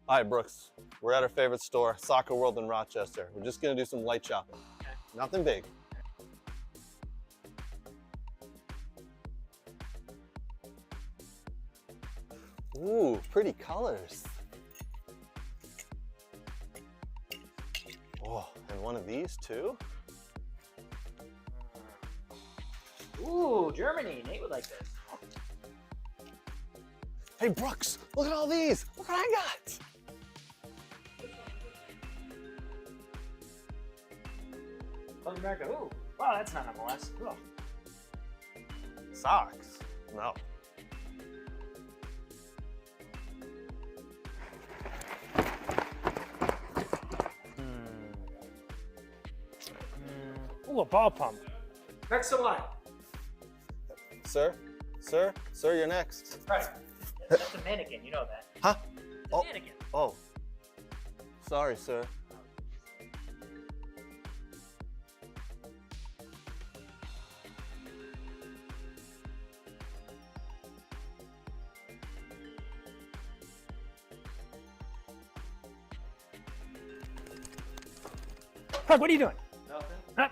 All right, Brooks, we're at our favorite store, Soccer World in Rochester. We're just gonna do some light shopping. Okay. Nothing big. Ooh, pretty colors. Oh, and one of these too? Ooh, Germany. Nate would like this. Hey, Brooks, look at all these. Look what I got. South America. Ooh, wow, that's not MLS. Ooh. Socks? No. Ooh, a ball pump. Next in line. Sir, you're next. Right. That's a mannequin, you know that. Huh? It's a mannequin. Oh. Sorry, sir. Craig, what are you doing? Nothing. Huh?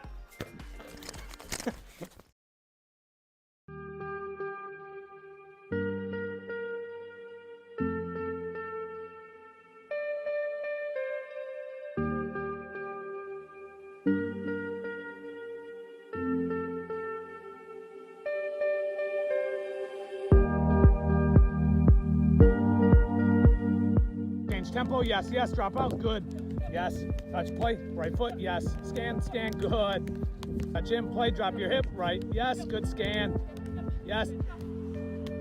Change tempo, yes, drop out, good, yes, touch play, right foot, yes, scan, good, touch in, play, drop your hip, right, yes, good scan, yes,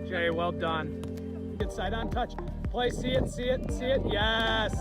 Jay, well done, good side on touch, play, see it, yes.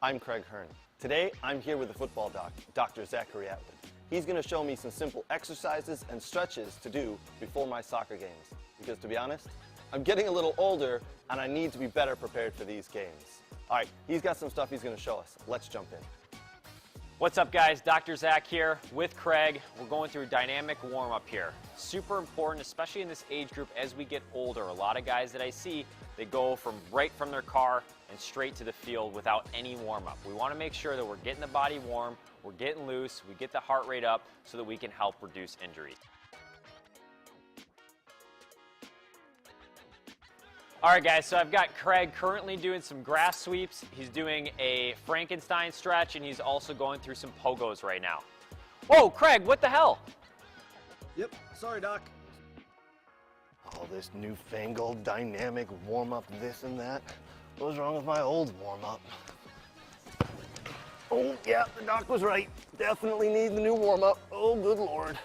I'm Craig Hearn. Today, I'm here with the football doc, Dr. Zachary Atwood. He's going to show me some simple exercises and stretches to do before my soccer games. Because to be honest, I'm getting a little older and I need to be better prepared for these games. All right, he's got some stuff he's going to show us. Let's jump in. What's up, guys? Dr. Zach here with Craig. We're going through a dynamic warm-up here. Super important, especially in this age group as we get older. A lot of guys that I see, they go right from their car and straight to the field without any warm-up. We want to make sure that we're getting the body warm, we're getting loose, we get the heart rate up so that we can help reduce injury. All right, guys, so I've got Craig currently doing some grass sweeps. He's doing a Frankenstein stretch, and he's also going through some pogos right now. Whoa, Craig, what the hell? Yep, sorry, Doc. All this newfangled dynamic warm-up, this and that. What was wrong with my old warm-up? Oh, yeah, the doc was right. Definitely need the new warm-up. Oh, good Lord.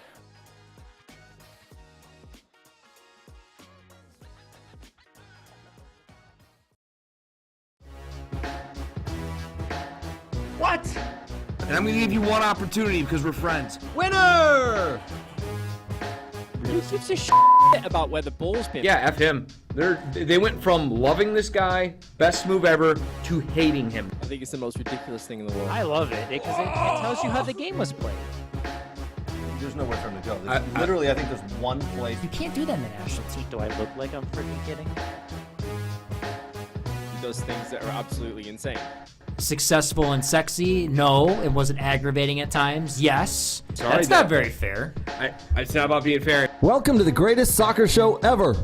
What? And I'm gonna give you one opportunity because we're friends. Winner! Who gives a shit about where the ball's been? Yeah, F him. They went from loving this guy, best move ever, to hating him. I think it's the most ridiculous thing in the world. I love it because it tells you how the game was played. There's nowhere for him to go. Literally, I think there's one place. You can't do that in the national team. Do I look like I'm freaking kidding? Those things that are absolutely insane. Successful and sexy? No. It wasn't aggravating at times? Yes. That's not very fair. It's not about being fair. Welcome to the greatest soccer show ever.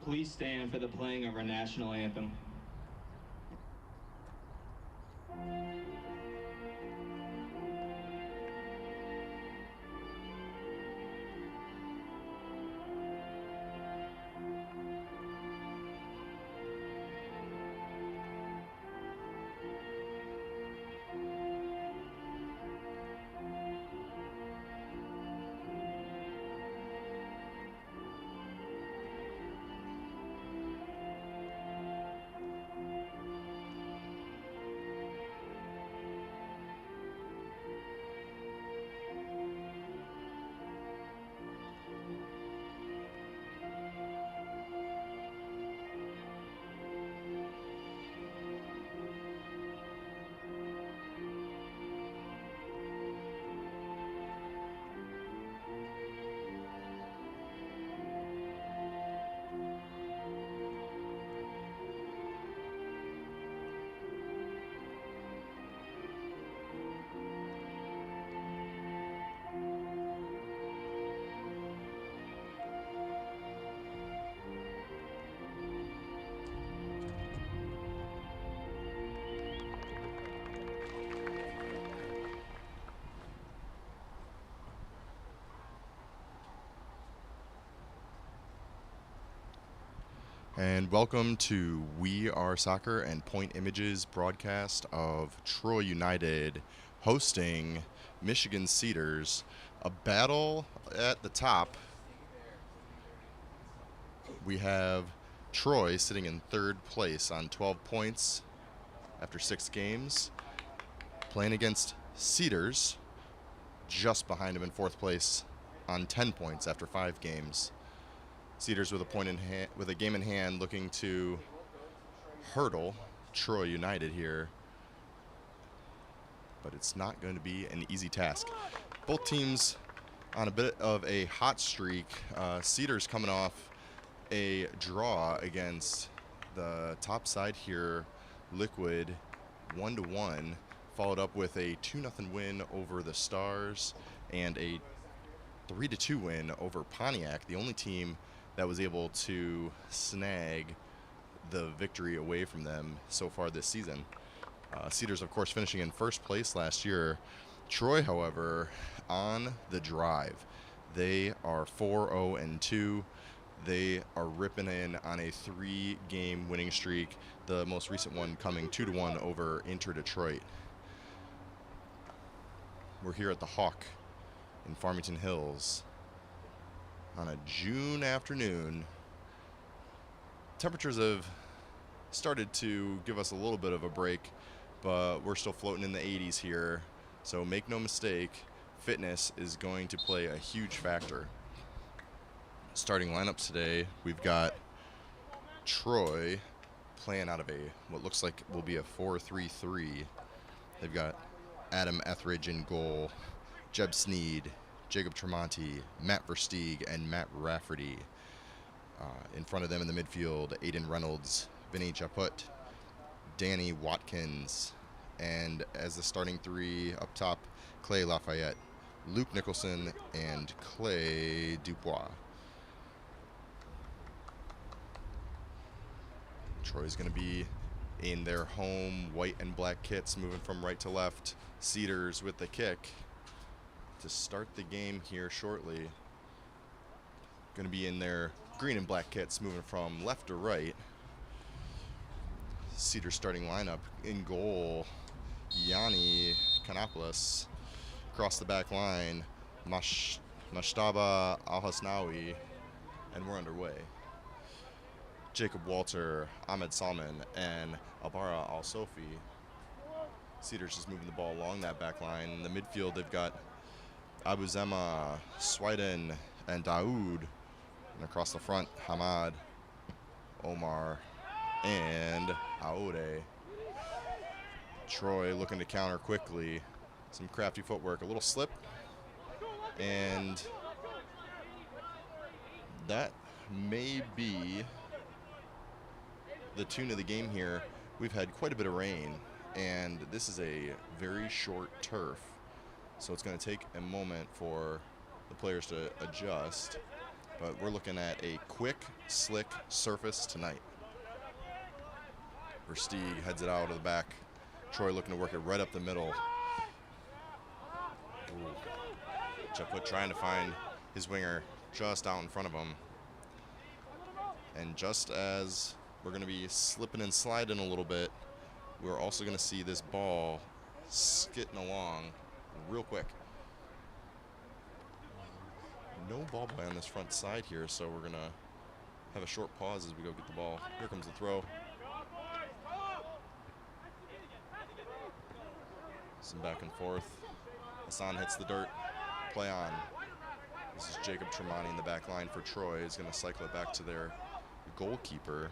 please stand for the playing of our national anthem. And welcome to We Are Soccer and Point Images broadcast of Troy United hosting Michigan Cedars. A battle at the top. We have Troy sitting in third place on 12 points after 6 games, playing against Cedars, just behind him in fourth place on 10 points after 5 games. Cedars with a game in hand, looking to hurdle Troy United here, but it's not going to be an easy task. Both teams on a bit of a hot streak. Cedars coming off a draw against the top side here, Liquid, 1-1, followed up with a 2-0 win over the Stars and a 3-2 win over Pontiac, the only team that was able to snag the victory away from them so far this season. Cedars, of course, finishing in first place last year. Troy, however, on the drive. They are 4-0-2. They are ripping in on a 3-game winning streak, the most recent one coming 2-1 over Inter Detroit. We're here at the Hawk in Farmington Hills on a June afternoon. Temperatures have started to give us a little bit of a break, but we're still floating in the 80s here. So make no mistake, fitness is going to play a huge factor. Starting lineups today, we've got Troy playing out of what looks like will be a 4-3-3. They've got Adam Etheridge in goal, Jeb Sneed, Jacob Tremonti, Matt Versteeg, and Matt Rafferty. In front of them in the midfield, Aiden Reynolds, Vinny Chaput, Danny Watkins, and as the starting 3 up top, Clay Lafayette, Luke Nicholson, and Clay Dubois. Troy's going to be in their home white and black kits, moving from right to left. Cedars with the kick to start the game here shortly. Going to be in their green and black kits, moving from left to right. Cedars starting lineup. In goal, Yanni Kanopoulos. Across the back line, Mashtaba Al-Hasnawi. And we're underway. Jacob Walter, Ahmed Salman, and Albara Al-Sofi. Cedars just moving the ball along that back line. In the midfield, they've got Abu Zema, Swiden, and Daoud. And across the front, Hamad, Omar, and Aoude. Troy looking to counter quickly. Some crafty footwork, a little slip. And that may be the tune of the game here. We've had quite a bit of rain, and this is a very short turf. So it's going to take a moment for the players to adjust. but we're looking at a quick, slick surface tonight. Versteeg heads it out of the back. Troy looking to work it right up the middle. Chaput trying to find his winger just out in front of him. And just as we're going to be slipping and sliding a little bit, we're also going to see this ball skitting along real quick. No ball boy on this front side here, so we're going to have a short pause as we go get the ball. Here comes the throw. Some back and forth. Hassan hits the dirt. Play on. This is Jacob Tremonti in the back line for Troy. He's going to cycle it back to their goalkeeper.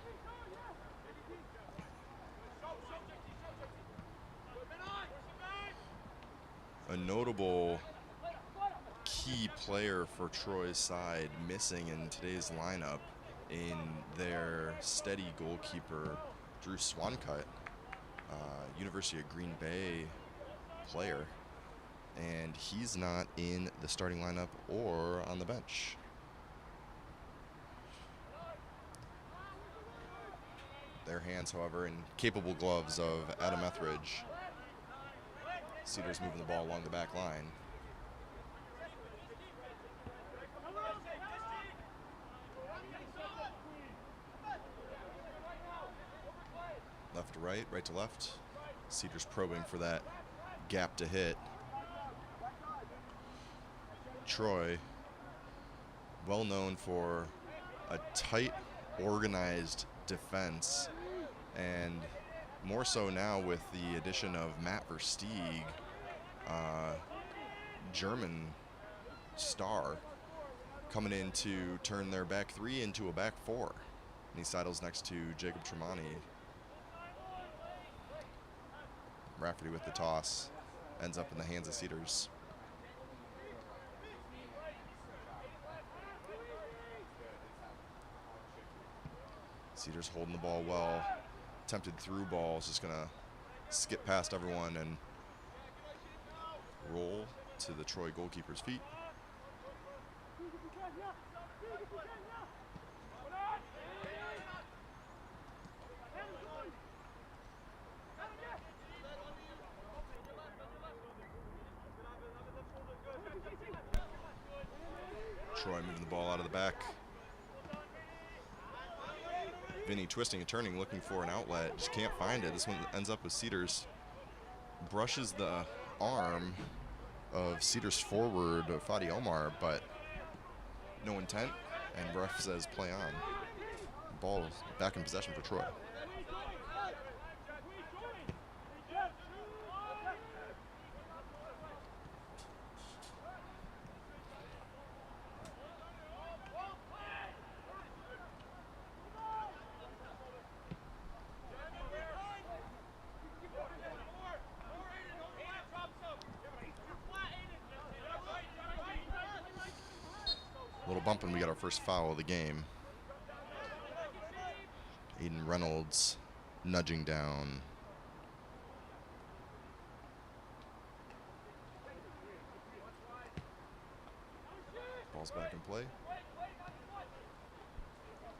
A notable key player for Troy's side missing in today's lineup in their steady goalkeeper, Drew Swancut, University of Green Bay player. And he's not in the starting lineup or on the bench. Their hands, however, in capable gloves of Adam Etheridge. Cedars moving the ball along the back line. Left to right, right to left. Cedars probing for that gap to hit. Troy, well known for a tight, organized defense, and more so now with the addition of Matt Versteeg, German star, coming in to turn their back three into a back four. And he sidles next to Jacob Tremonti. Rafferty with the toss, ends up in the hands of Cedars. Cedars holding the ball well. Attempted through ball is just going to skip past everyone and roll to the Troy goalkeeper's feet. Troy moving the ball out of the back. Vinny twisting and turning, looking for an outlet. Just can't find it. This one ends up with Cedars. Brushes the arm of Cedars forward, Fadi Omar, but no intent. And ref says play on. Ball back in possession for Troy. Bump and we got our first foul of the game. Aiden Reynolds nudging down. Ball's back in play.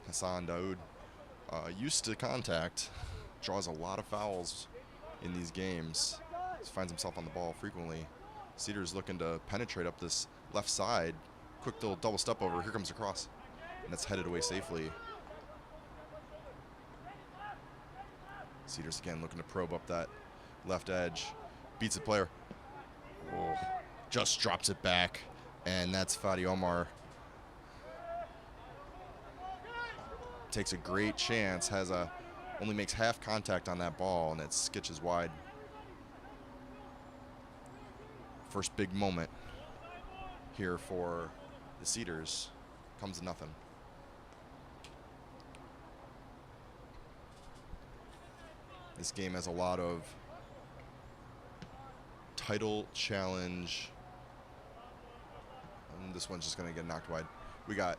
Hassan Daoud, used to contact, draws a lot of fouls in these games. He finds himself on the ball frequently. Cedars looking to penetrate up this left side. Quick little double step over. Here comes the cross. And that's headed away safely. Cedars again looking to probe up that left edge. Beats the player. Oh, just drops it back. And that's Fadi Omar. Takes a great chance. Only makes half contact on that ball, and it skitches wide. First big moment here for the Cedars. Comes to nothing. This game has a lot of title challenge. And this one's just going to get knocked wide. We got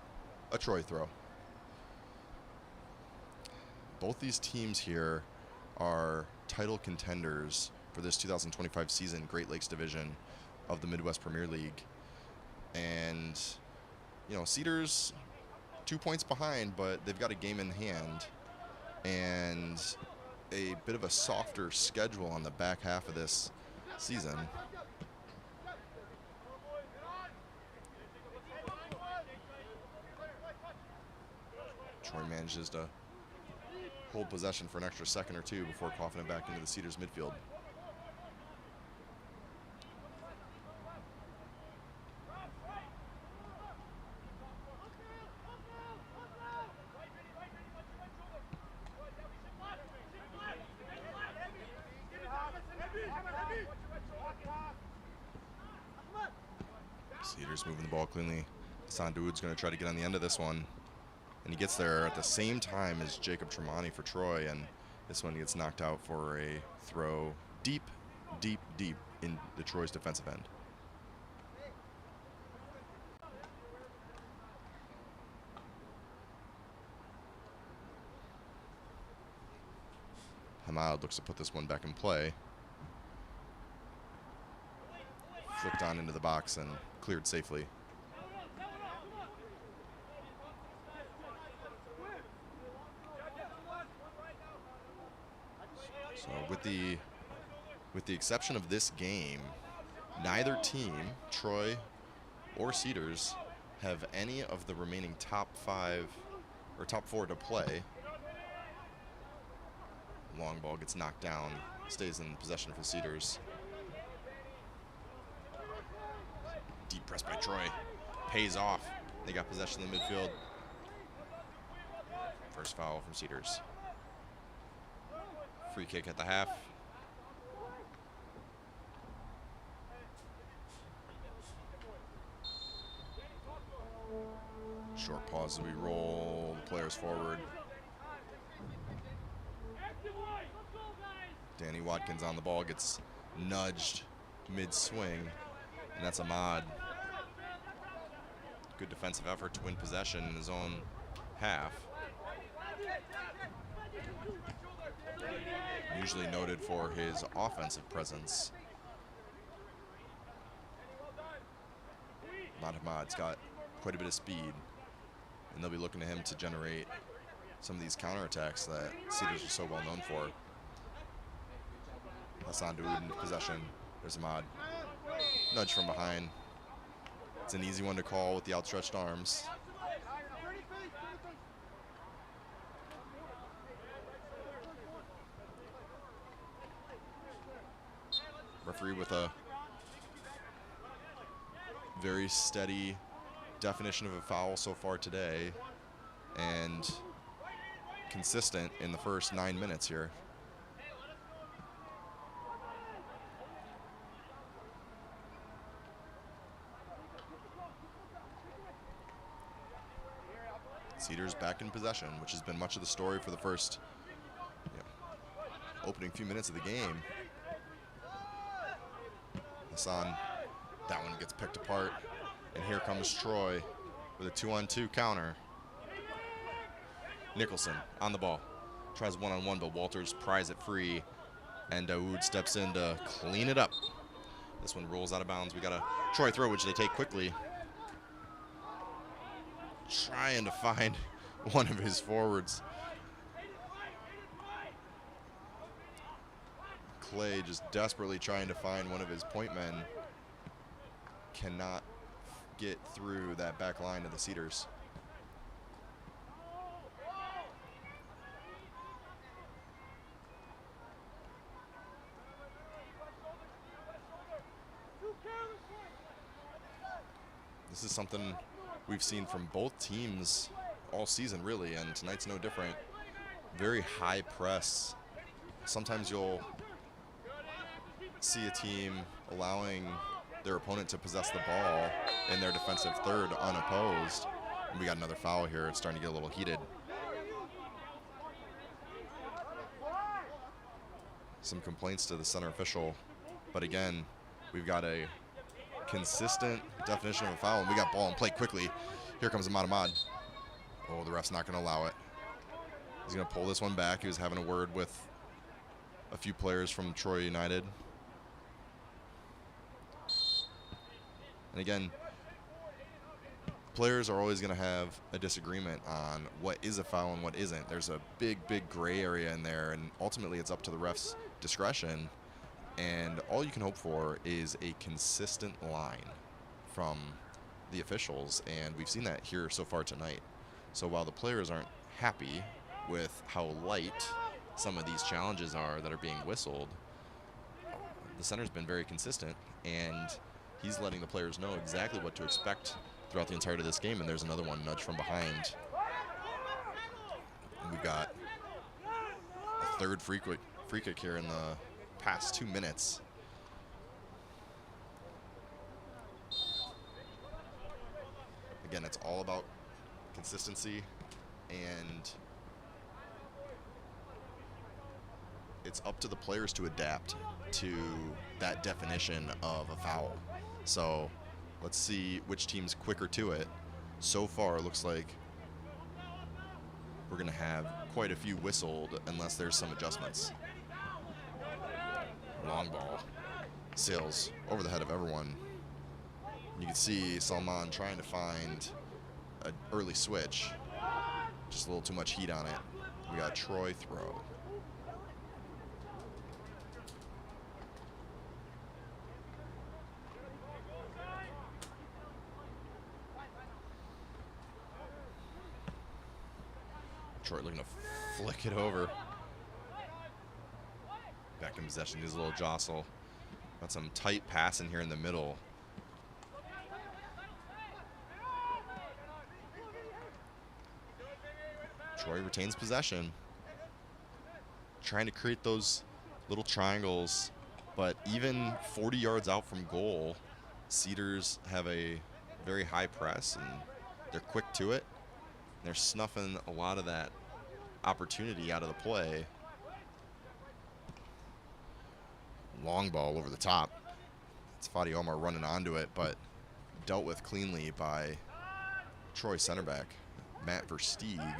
a Troy throw. Both these teams here are title contenders for this 2025 season, Great Lakes Division of the Midwest Premier League. And, you know, Cedars 2 points behind, but they've got a game in hand and a bit of a softer schedule on the back half of this season. Troy manages to hold possession for an extra second or two before coughing it back into the Cedars midfield. Cedars moving the ball cleanly. Sandwood's going to try to get on the end of this one. And he gets there at the same time as Jacob Tremonti for Troy, and this one gets knocked out for a throw deep, deep, deep in the Troy's defensive end. Hamad looks to put this one back in play. Flicked on into the box and cleared safely. So with the exception of this game, neither team, Troy or Cedars, have any of the remaining top 5 or top 4 to play. Long ball gets knocked down, stays in possession for Cedars. Deep press by Troy, pays off. They got possession in the midfield. First foul from Cedars. Free kick at the half. Short pause as we roll the players forward. Danny Watkins on the ball, gets nudged mid-swing, and that's Ahmad. Good defensive effort to win possession in his own half. Usually noted for his offensive presence. Ahmad's got quite a bit of speed, and they'll be looking to him to generate some of these counterattacks that Cedars are so well known for. Hassan Dawood in possession. There's Ahmad. Nudge from behind. It's an easy one to call with the outstretched arms. Referee with a very steady definition of a foul so far today, and consistent in the first 9 minutes here. Cedars back in possession, which has been much of the story for the first opening few minutes of the game. Hassan, that one gets picked apart, and here comes Troy with a 2-on-2 counter. Nicholson on the ball, tries one-on-one, but Walters pries it free, and Dawood steps in to clean it up. This one rolls out of bounds. We got a Troy throw, which they take quickly. Trying to find one of his forwards. Clay just desperately trying to find one of his point men. Cannot get through that back line of the Cedars. This is something we've seen from both teams all season, really, and tonight's no different. Very high press. Sometimes you'll see a team allowing their opponent to possess the ball in their defensive third unopposed. And we got another foul here. It's starting to get a little heated. Some complaints to the center official, but again, we've got a consistent definition of a foul, and we got ball in play quickly. Here comes Ahmad. Oh, the ref's not going to allow it. He's going to pull this one back. He was having a word with a few players from Troy United. And again, players are always going to have a disagreement on what is a foul and what isn't. There's a big gray area in there, and ultimately it's up to the ref's discretion. And all you can hope for is a consistent line from the officials, and we've seen that here so far tonight. So while the players aren't happy with how light some of these challenges are that are being whistled, the center's been very consistent, and he's letting the players know exactly what to expect throughout the entirety of this game. And there's another one, nudge from behind. And we've got a third free kick here in the past 2 minutes. Again, it's all about consistency, and it's up to the players to adapt to that definition of a foul. So let's see which team's quicker to it. So far, it looks like we're going to have quite a few whistled unless there's some adjustments. Long ball sails over the head of everyone. You can see Salman trying to find an early switch. Just a little too much heat on it. We got Troy throw. Troy looking to flick it over. Back in possession, needs a little jostle. Got some tight passing here in the middle. Troy retains possession. Trying to create those little triangles, but even 40 yards out from goal, Cedars have a very high press, and they're quick to it. They're snuffing a lot of that opportunity out of the play. Long ball over the top. It's Fadi Omar running onto it, but dealt with cleanly by Troy center back, Matt Versteeg.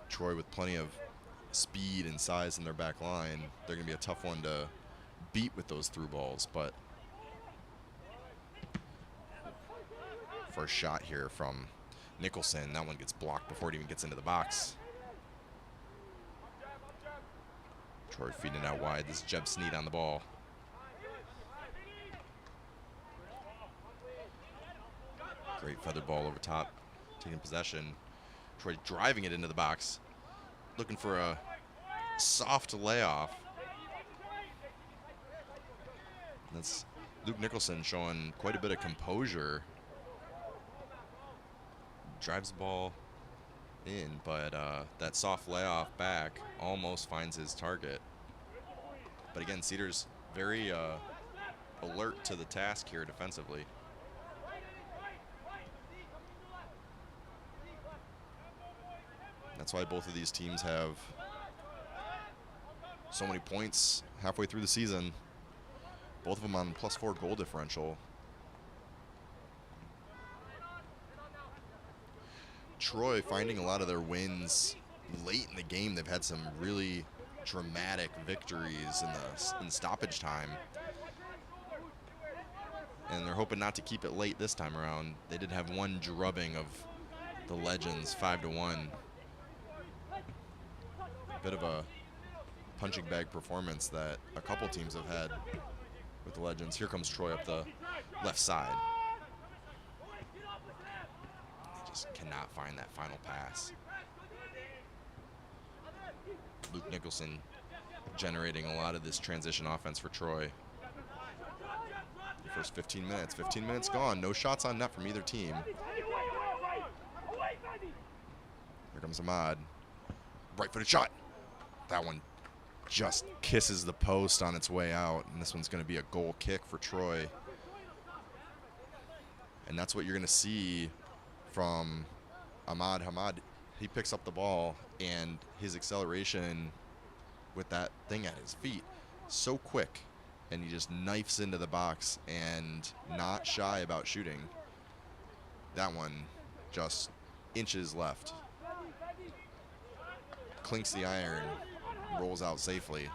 Troy with plenty of speed and size in their back line. They're going to be a tough one to beat with those through balls, but first shot here from Nicholson. That one gets blocked before it even gets into the box. Troy feeding it out wide. This is Jeb Sneed on the ball. Great feathered ball over top, taking possession. Troy driving it into the box, looking for a soft layoff. That's Luke Nicholson showing quite a bit of composure. Drives the ball in, but that soft layoff back almost finds his target. But again, Cedars very alert to the task here defensively. That's why both of these teams have so many points halfway through the season. Both of them on +4 goal differential. Troy finding a lot of their wins late in the game. They've had some really dramatic victories in stoppage time. And they're hoping not to keep it late this time around. They did have one drubbing of the Legends, 5-1. Bit of a punching bag performance that a couple teams have had with the Legends. Here comes Troy up the left side. Just cannot find that final pass. Luke Nicholson generating a lot of this transition offense for Troy. The first 15 minutes. 15 minutes gone. No shots on net from either team. Here comes Ahmad. Right-footed shot. That one just kisses the post on its way out, and this one's going to be a goal kick for Troy. And that's what you're going to see from Ahmad. Ahmad, he picks up the ball, and his acceleration with that thing at his feet, so quick, and he just knifes into the box and not shy about shooting. That one just inches left. Clinks the iron, rolls out safely.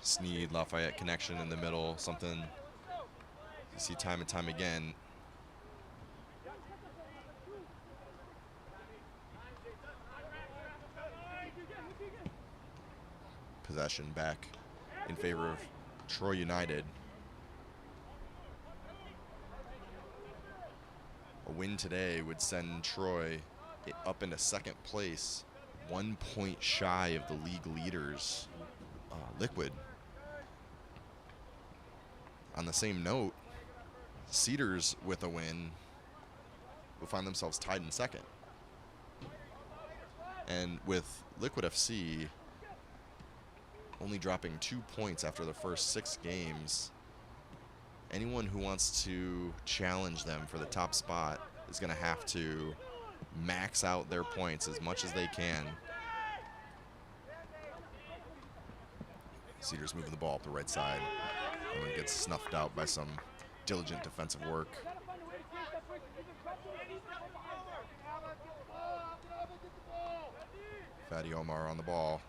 Sneed, Lafayette connection in the middle, something you see time and time again. Possession back in favor of Troy United. A win today would send Troy up into second place, 1 point shy of the league leaders, Liquid. On the same note, Cedars with a win will find themselves tied in second. And with Liquid FC only dropping 2 points after the first 6 games, anyone who wants to challenge them for the top spot is going to have to max out their points as much as they can. Cedars moving the ball up the right side. And it gets snuffed out by some diligent defensive work. Fatty Omar on the ball.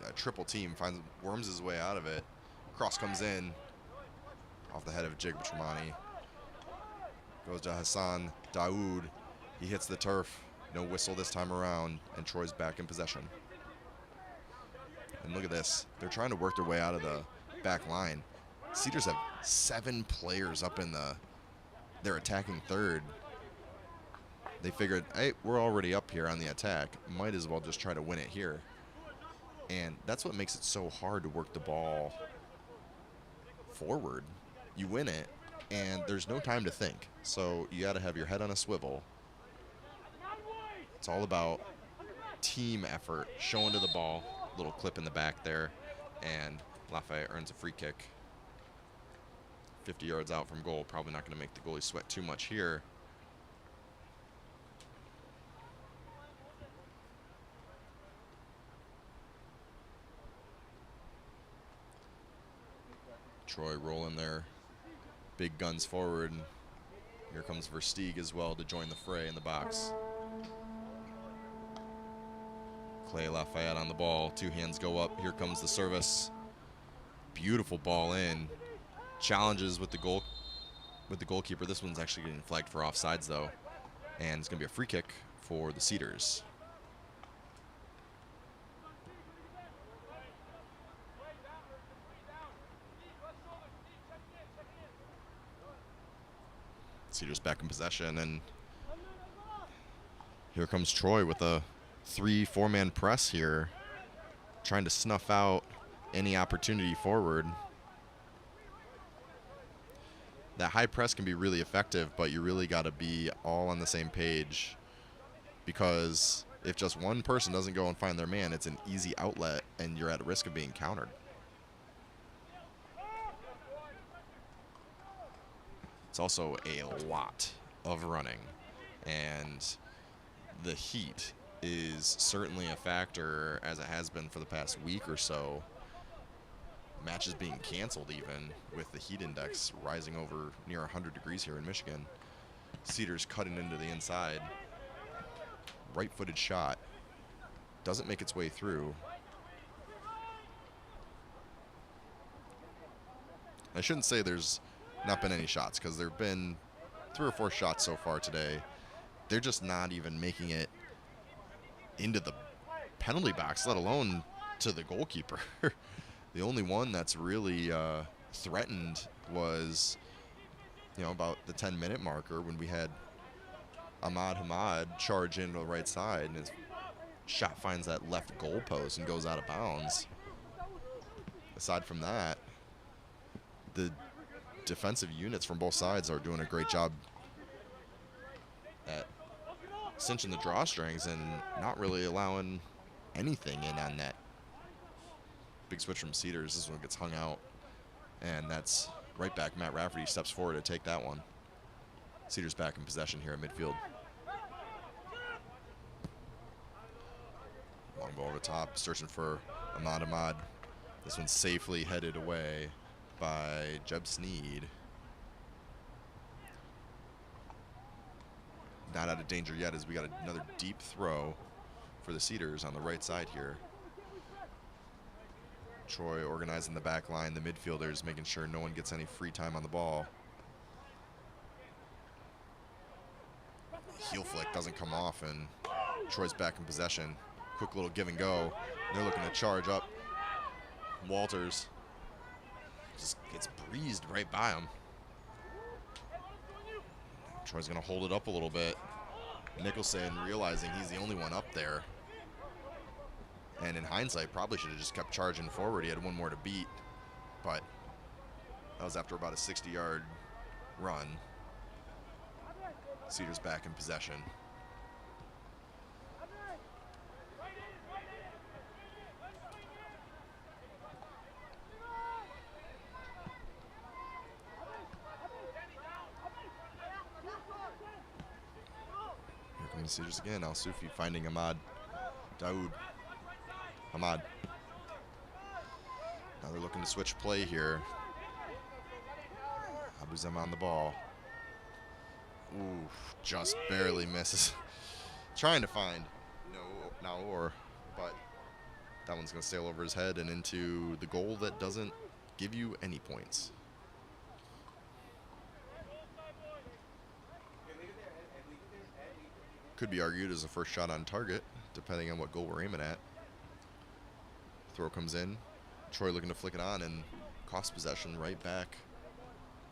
A triple team worms his way out of it. Cross comes in off the head of Jacob Tremonti. Goes to Hassan Daoud. He hits the turf. No whistle this time around, and Troy's back in possession. And look at this. They're trying to work their way out of the back line. Cedars have 7 players up in their attacking third. They figured, hey, we're already up here on the attack. Might as well just try to win it here. And that's what makes it so hard to work the ball forward. You win it, and there's no time to think. So you got to have your head on a swivel. It's all about team effort, showing to the ball. Little clip in the back there, and Lafayette earns a free kick. 50 yards out from goal. Probably not going to make the goalie sweat too much here. Troy rolling their big guns forward. And here comes Versteeg as well to join the fray in the box. Clay Lafayette on the ball. 2 hands go up. Here comes the service. Beautiful ball in. Challenges with the goalkeeper. This one's actually getting flagged for offsides though, and it's going to be a free kick for the Cedars. Cedars back in possession, and here comes Troy with a 3-4-man press here, trying to snuff out any opportunity forward. That high press can be really effective, but you really got to be all on the same page, because if just one person doesn't go and find their man, it's an easy outlet and you're at risk of being countered. It's also a lot of running, and the heat is certainly a factor, as it has been for the past week or so. Matches being canceled even, with the heat index rising over near 100 degrees here in Michigan. Cedars cutting into the inside. Right-footed shot. Doesn't make its way through. I shouldn't say there's not been any shots, because there have been 3 or 4 shots so far today. They're just not even making it into the penalty box, let alone to the goalkeeper. The only one that's really threatened was, about the 10-minute marker, when we had Ahmad Hamad charge into the right side, and his shot finds that left goal post and goes out of bounds. Aside from that, the defensive units from both sides are doing a great job at cinching the drawstrings and not really allowing anything in on net. Big switch from Cedars. This one gets hung out, and that's right back. Matt Rafferty steps forward to take that one. Cedars back in possession here at midfield. Long ball over the top, searching for Ahmad. This one's safely headed away by Jeb Sneed. Not out of danger yet, as we got another deep throw for the Cedars on the right side here. Troy organizing the back line, the midfielders, making sure no one gets any free time on the ball. Heel flick doesn't come off, and Troy's back in possession. Quick little give and go. They're looking to charge up. Walters just gets breezed right by him. Troy's going to hold it up a little bit. Nicholson realizing he's the only one up there. And in hindsight, probably should have just kept charging forward. He had one more to beat, but that was after about a 60-yard run. Cedars back in possession. Here comes Cedars again. Al-Sufi finding Ahmad. Daoud. Ahmad. Now they're looking to switch play here. Abuzem on the ball. Ooh, just barely misses. Trying to find Naor, but that one's going to sail over his head and into the goal that doesn't give you any points. Could be argued as a first shot on target, depending on what goal we're aiming at. Throw comes in. Troy looking to flick it on and cost possession right back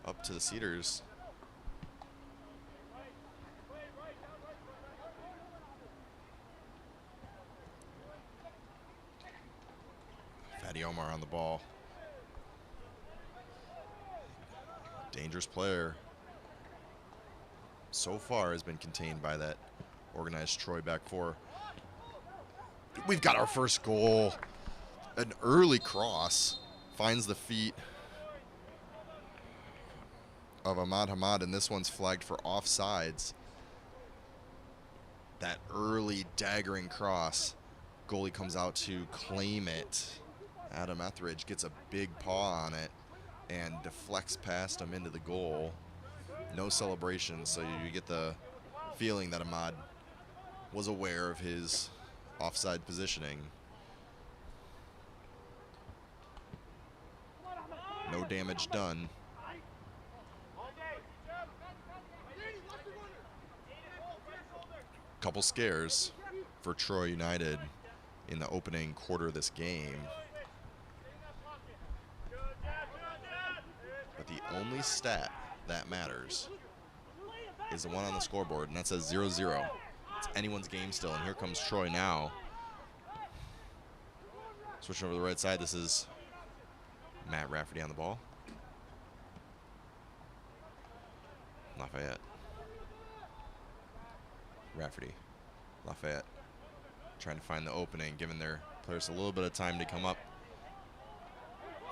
up to the Cedars. Fatty Omar on the ball. Dangerous player. So far has been contained by that organized Troy back four. We've got our first goal. An early cross finds the feet of Ahmad Hamad, and this one's flagged for offsides. That early daggering cross. Goalie comes out to claim it. Adam Etheridge gets a big paw on it and deflects past him into the goal. No celebration, so you get the feeling that Ahmad was aware of his offside positioning. No damage done. Couple scares for Troy United in the opening quarter of this game. But the only stat that matters is the one on the scoreboard, and that says 0-0. It's anyone's game still, and here comes Troy now. Switching over to the right side, this is Matt Rafferty on the ball. Lafayette. Rafferty. Lafayette. Trying to find the opening, giving their players a little bit of time to come up.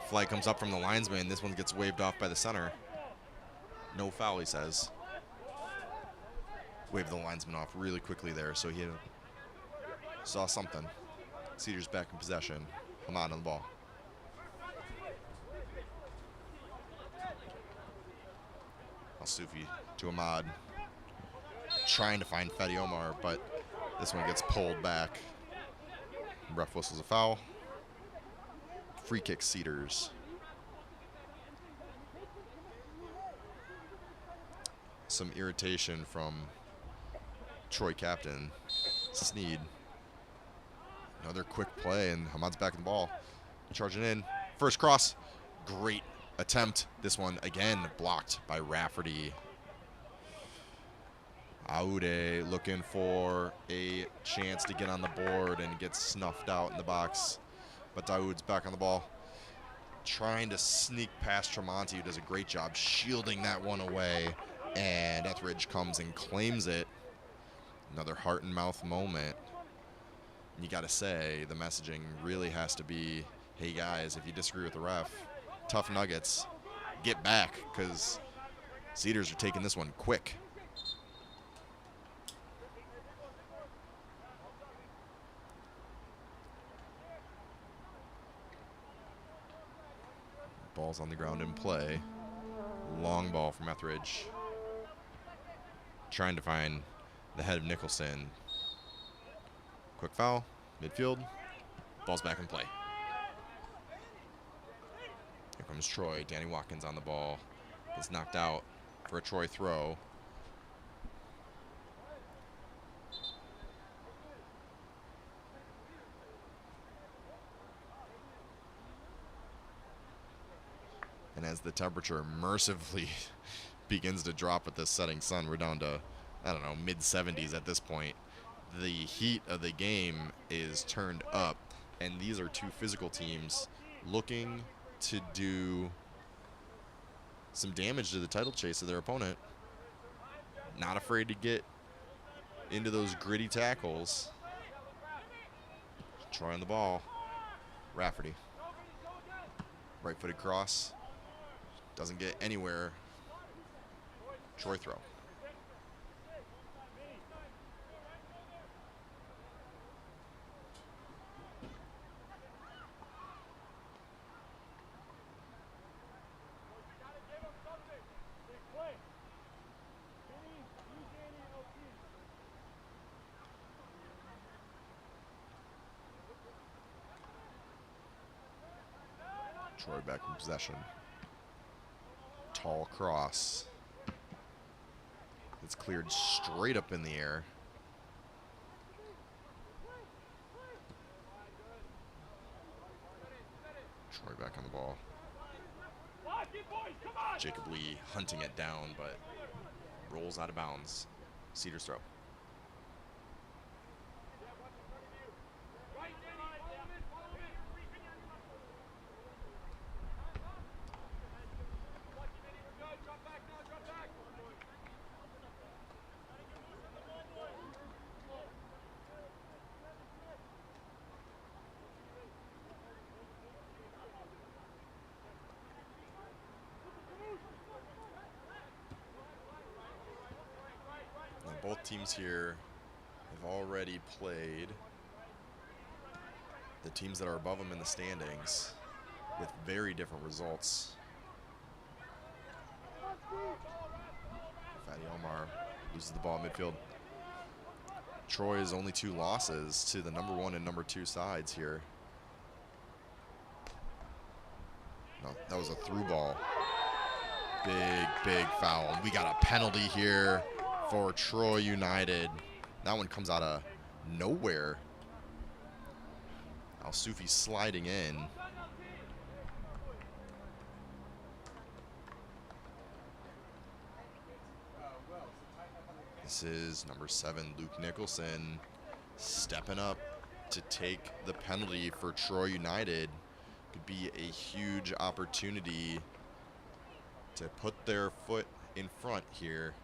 Flag comes up from the linesman. This one gets waved off by the center. No foul, he says. Waved the linesman off really quickly there, so he saw something. Cedars back in possession. Hamad on the ball. Al-Sufi to Ahmad. Trying to find Fatty Omar, but this one gets pulled back. Ref whistles a foul. Free kick Cedars. Some irritation from Troy captain Sneed. Another quick play, and Hamad's back in the ball. Charging in. First cross. Great attempt. This one, again, blocked by Rafferty. Aude looking for a chance to get on the board and gets snuffed out in the box. But Daoud's back on the ball. Trying to sneak past Tremonti, who does a great job shielding that one away. And Etheridge comes and claims it. Another heart and mouth moment. You got to say, the messaging really has to be, hey guys, if you disagree with the ref, tough nuggets, get back, because Cedars are taking this one quick. Ball's on the ground in play. Long ball from Etheridge. Trying to find the head of Nicholson. Quick foul, midfield. Ball's back in play. comes Troy. Danny Watkins on the ball. Gets knocked out for a Troy throw. And as the temperature mercifully begins to drop with this setting sun, we're down to, I don't know, mid-70s at this point. The heat of the game is turned up, and these are two physical teams looking to do some damage to the title chase of their opponent. Not afraid to get into those gritty tackles. Troy on the ball. Rafferty. Right-footed cross. Doesn't get anywhere. Troy throw. Troy back in possession. Tall cross. It's cleared straight up in the air. Troy back on the ball. Jacob Lee hunting it down, but rolls out of bounds. Cedars throw. Both teams here have already played the teams that are above them in the standings with very different results. Fatty Elmar loses the ball in midfield. Troy's only 2 losses to the number 1 and number 2 sides here. No, that was a through ball. Big foul. We got a penalty here for Troy United. That one comes out of nowhere. Al-Sufi sliding in. This is number 7, Luke Nicholson, stepping up to take the penalty for Troy United. Could be a huge opportunity to put their foot in front here.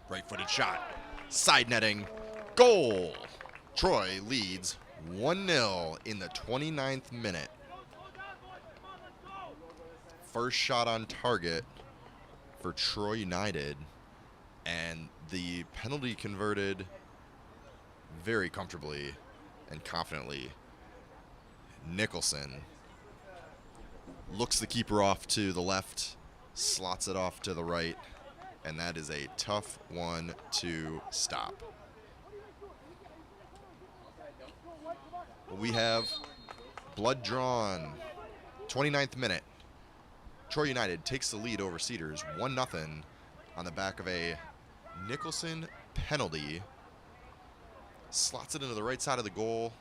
Right-footed shot, side netting, goal! Troy leads 1-0 in the 29th minute. First shot on target for Troy United, and the penalty converted very comfortably and confidently. Nicholson looks the keeper off to the left, slots it off to the right, and that is a tough one to stop. We have blood drawn. 29th minute. Troy United takes the lead over Cedars 1-0 on the back of a Nicholson penalty. Slots it into the right side of the goal.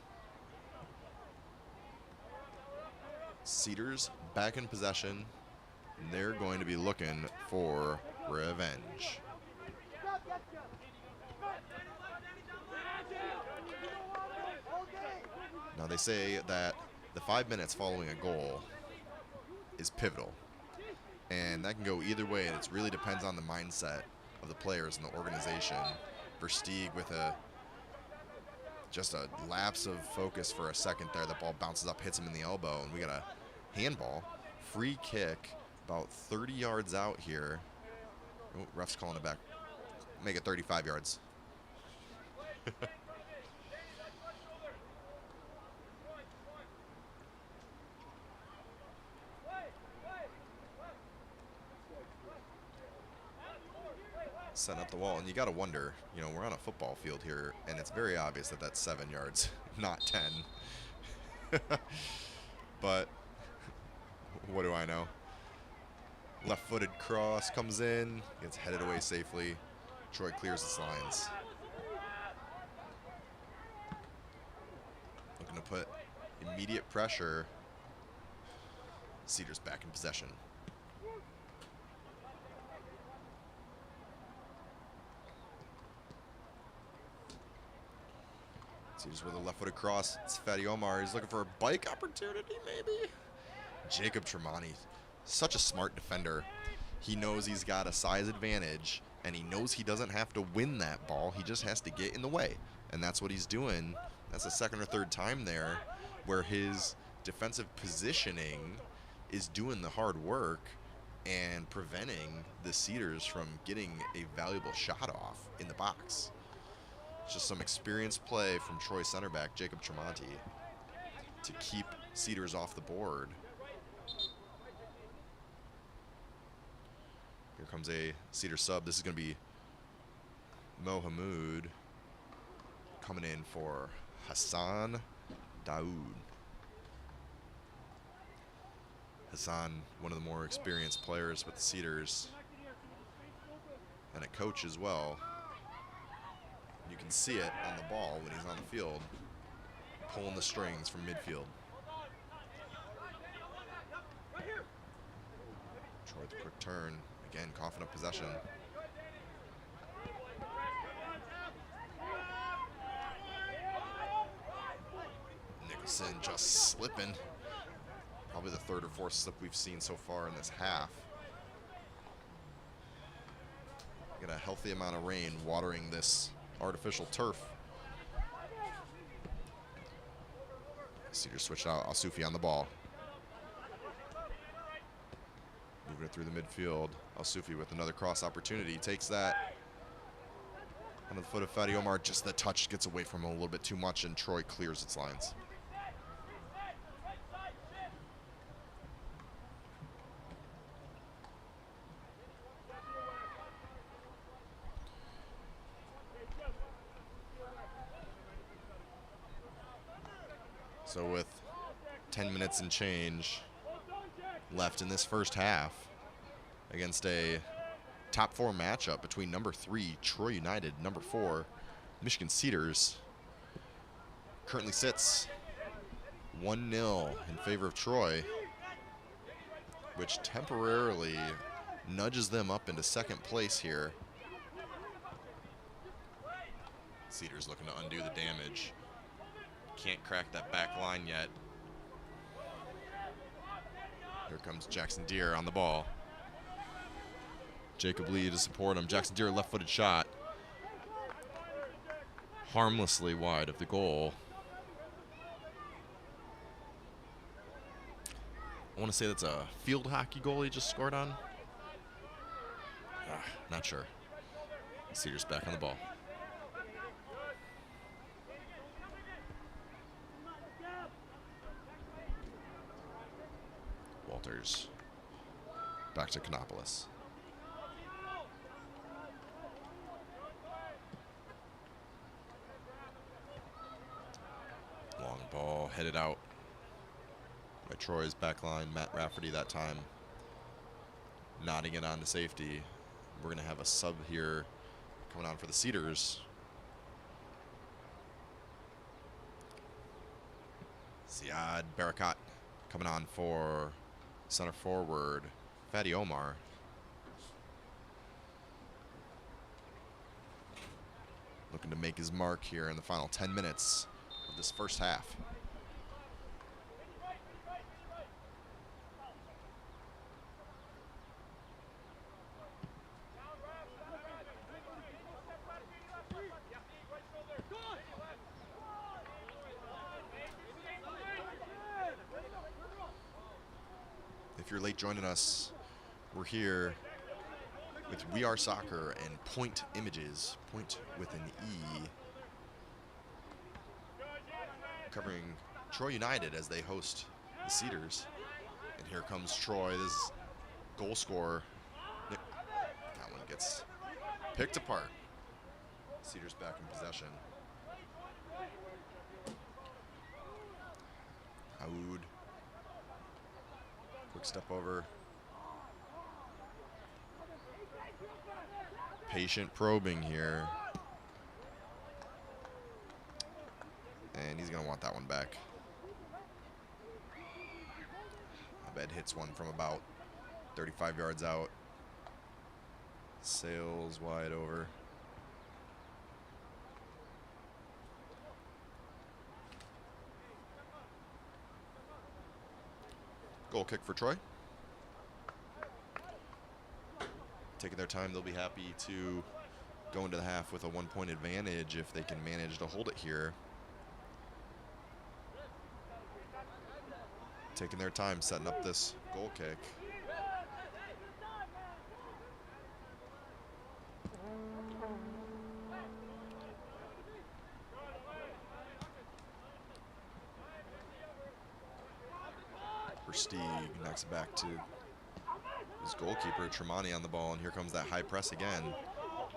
Cedars back in possession. And they're going to be looking for revenge. Now they say that the 5 minutes following a goal is pivotal. And that can go either way, and it really depends on the mindset of the players and the organization. Versteeg with just a lapse of focus for a second there. The ball bounces up, hits him in the elbow, and we got a handball. Free kick about 30 yards out here. Oh, ref's calling it back. Make it 35 yards. Setting up the wall, and you got to wonder, you know, we're on a football field here, and it's very obvious that that's 7 yards, not 10. But what do I know? Left-footed cross comes in, gets headed away safely. Troy clears its lines. Looking to put immediate pressure. Cedars back in possession. Cedars with a left-footed cross. It's Fatty Omar. He's looking for a bike opportunity, maybe? Jacob Tremonti, such a smart defender. He knows he's got a size advantage, and he knows he doesn't have to win that ball. He just has to get in the way, and that's what he's doing. That's the second or third time there where his defensive positioning is doing the hard work and preventing the Cedars from getting a valuable shot off in the box. It's just some experienced play from Troy center back Jacob Tremonti to keep Cedars off the board. Here comes a Cedar sub. This is going to be Mohamoud coming in for Hassan Daoud. Hassan, one of the more experienced players with the Cedars, and a coach as well. You can see it on the ball when he's on the field, pulling the strings from midfield. Troy with a quick turn. Again, coughing up possession. Nicholson just slipping. Probably the third or fourth slip we've seen so far in this half. Get a healthy amount of rain watering this artificial turf. Cedars switched out. Al-Sufi on the ball. Moving it through the midfield. Al-Sufi with another cross opportunity. Takes that. On the foot of Fatty Omar. Just the touch gets away from him a little bit too much, and Troy clears its lines. So with 10 minutes and change left in this first half against a top 4 matchup between number 3 Troy United, number 4 Michigan Cedars, currently sits 1-0 in favor of Troy, which temporarily nudges them up into second place here. Cedars looking to undo the damage. Can't crack that back line yet. Here comes Jackson Deere on the ball. Jacob Lee to support him. Jackson Deere, left-footed shot. Harmlessly wide of the goal. I want to say that's a field hockey goal he just scored on. Not sure. Cedars back on the ball. Walters back to Canopolis. Long ball headed out by Troy's back line. Matt Rafferty that time nodding it on to safety. We're going to have a sub here coming on for the Cedars. Ziad Barakat coming on for center forward Fatty Omar. Looking to make his mark here in the final 10 minutes of this first half. If you're late joining us, we're here with We Are Soccer and Point Images, Point with an E, covering Troy United as they host the Cedars. And here comes Troy, this goal scorer. That one gets picked apart. Cedars back in possession. Aoud. Quick step over. Patient probing here. And he's going to want that one back. Abed hits one from about 35 yards out. Sails wide over. Goal kick for Troy. Taking their time, they'll be happy to go into the half with a 1-point advantage if they can manage to hold it here. Taking their time, setting up this goal kick. Versteeg knocks it back to his goalkeeper, Tremonti, on the ball, and here comes that high press again,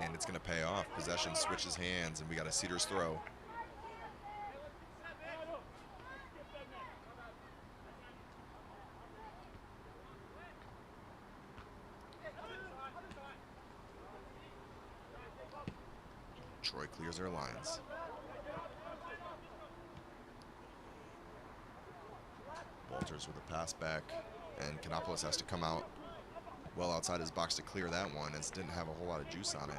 and it's going to pay off. Possession switches hands, and we got a Cedars throw. Troy clears their lines. Walters with a pass back, and Kanopoulos has to come out well outside his box to clear that one, as it didn't have a whole lot of juice on it.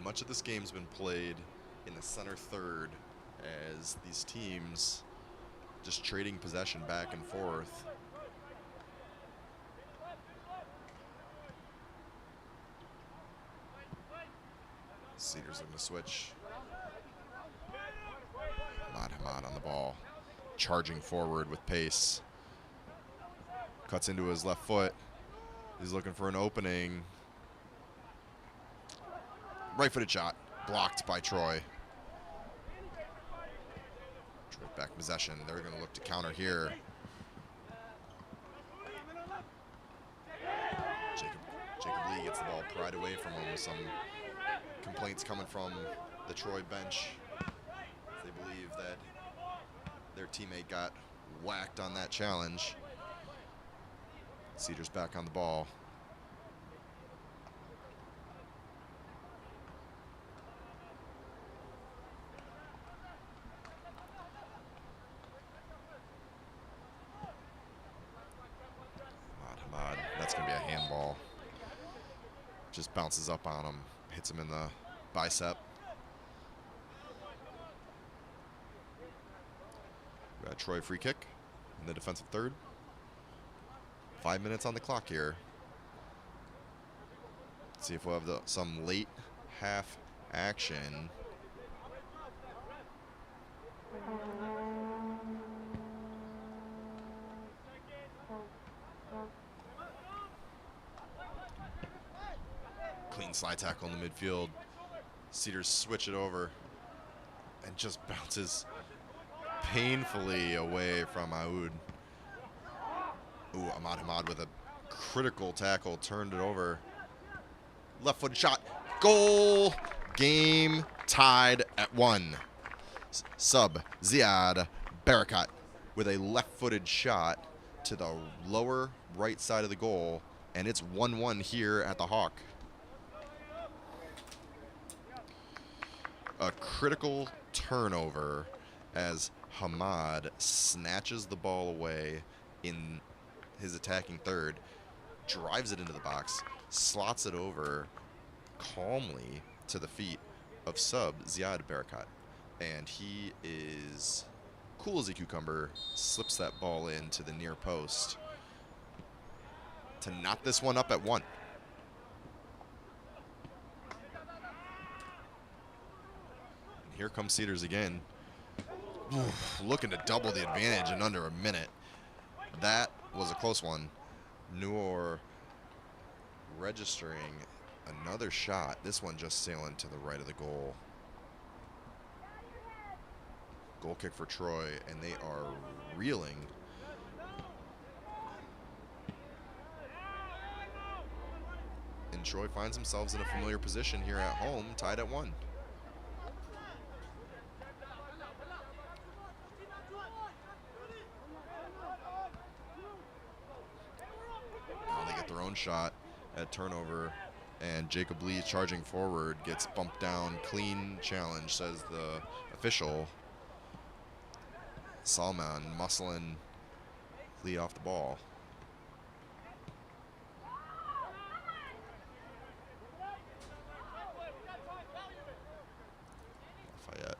Much of this game's been played in the center third, as these teams just trading possession back and forth. Cedars looking to switch. Hamad on the ball, charging forward with pace. Cuts into his left foot. He's looking for an opening. Right-footed shot, blocked by Troy. Troy back possession. They're going to look to counter here. Jacob Lee gets the ball pried away from him, with some complaints coming from the Troy bench. They believe that their teammate got whacked on that challenge. Cedars back on the ball. That's going to be a handball. Just bounces up on him, hits him in the bicep. We got a Troy free kick in the defensive third. 5 minutes on the clock here. Let's see if we'll have some late half action. Clean slide tackle in the midfield. Cedars switch it over and just bounces painfully away from Aoud. Ooh, Ahmad Hamad with a critical tackle, turned it over. Left-footed shot, goal! Game tied at 1. Sub Ziad Barakat with a left-footed shot to the lower right side of the goal, and it's 1-1 here at the Hawk. A critical turnover as Hamad snatches the ball away in his attacking third, drives it into the box, slots it over calmly to the feet of sub Ziad Barakat. And he is cool as a cucumber, slips that ball into the near post to knot this one up at 1. Here comes Cedars again. Oof, looking to double the advantage in under a minute. That was a close one. Noor registering another shot. This one just sailing to the right of the goal. Goal kick for Troy, and they are reeling. And Troy finds themselves in a familiar position here at home, tied at 1. Now they get their own shot at turnover, and Jacob Lee charging forward gets bumped down. Clean challenge, says the official. Salman muscling Lee off the ball. Lafayette.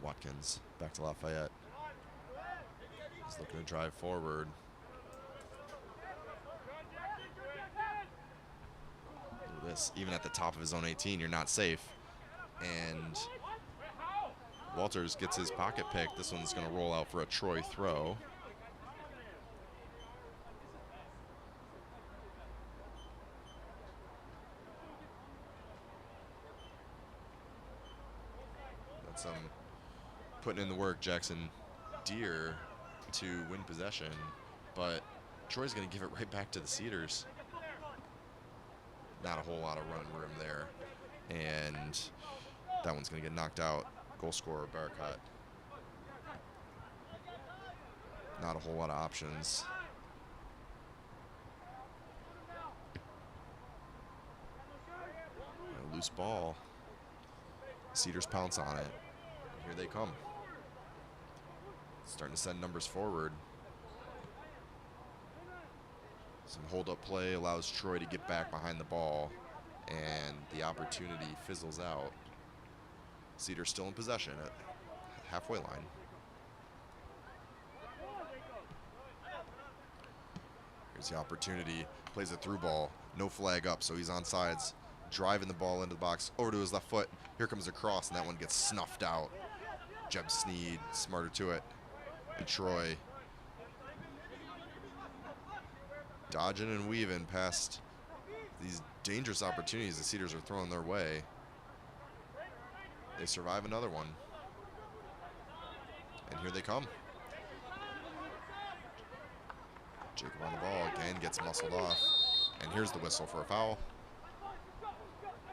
Watkins back to Lafayette. He's looking to drive forward. Look at this. Even at the top of his own 18, you're not safe. And Walters gets his pocket pick. This one's going to roll out for a Troy throw. That's putting in the work, Jackson Deere, to win possession, but Troy's going to give it right back to the Cedars. Not a whole lot of running room there, and that one's going to get knocked out. Goal scorer, Barakat. Not a whole lot of options. A loose ball. Cedars pounce on it. Here they come. Starting to send numbers forward. Some hold-up play allows Troy to get back behind the ball, and the opportunity fizzles out. Cedars still in possession at halfway line. Here's the opportunity. Plays a through ball. No flag up, so he's on sides. Driving the ball into the box. Over to his left foot. Here comes a cross, and that one gets snuffed out. Jeb Sneed, smarter to it. And Troy dodging and weaving past these dangerous opportunities the Cedars are throwing their way. They survive another one. And here they come. Jacob on the ball again, gets muscled off. And here's the whistle for a foul.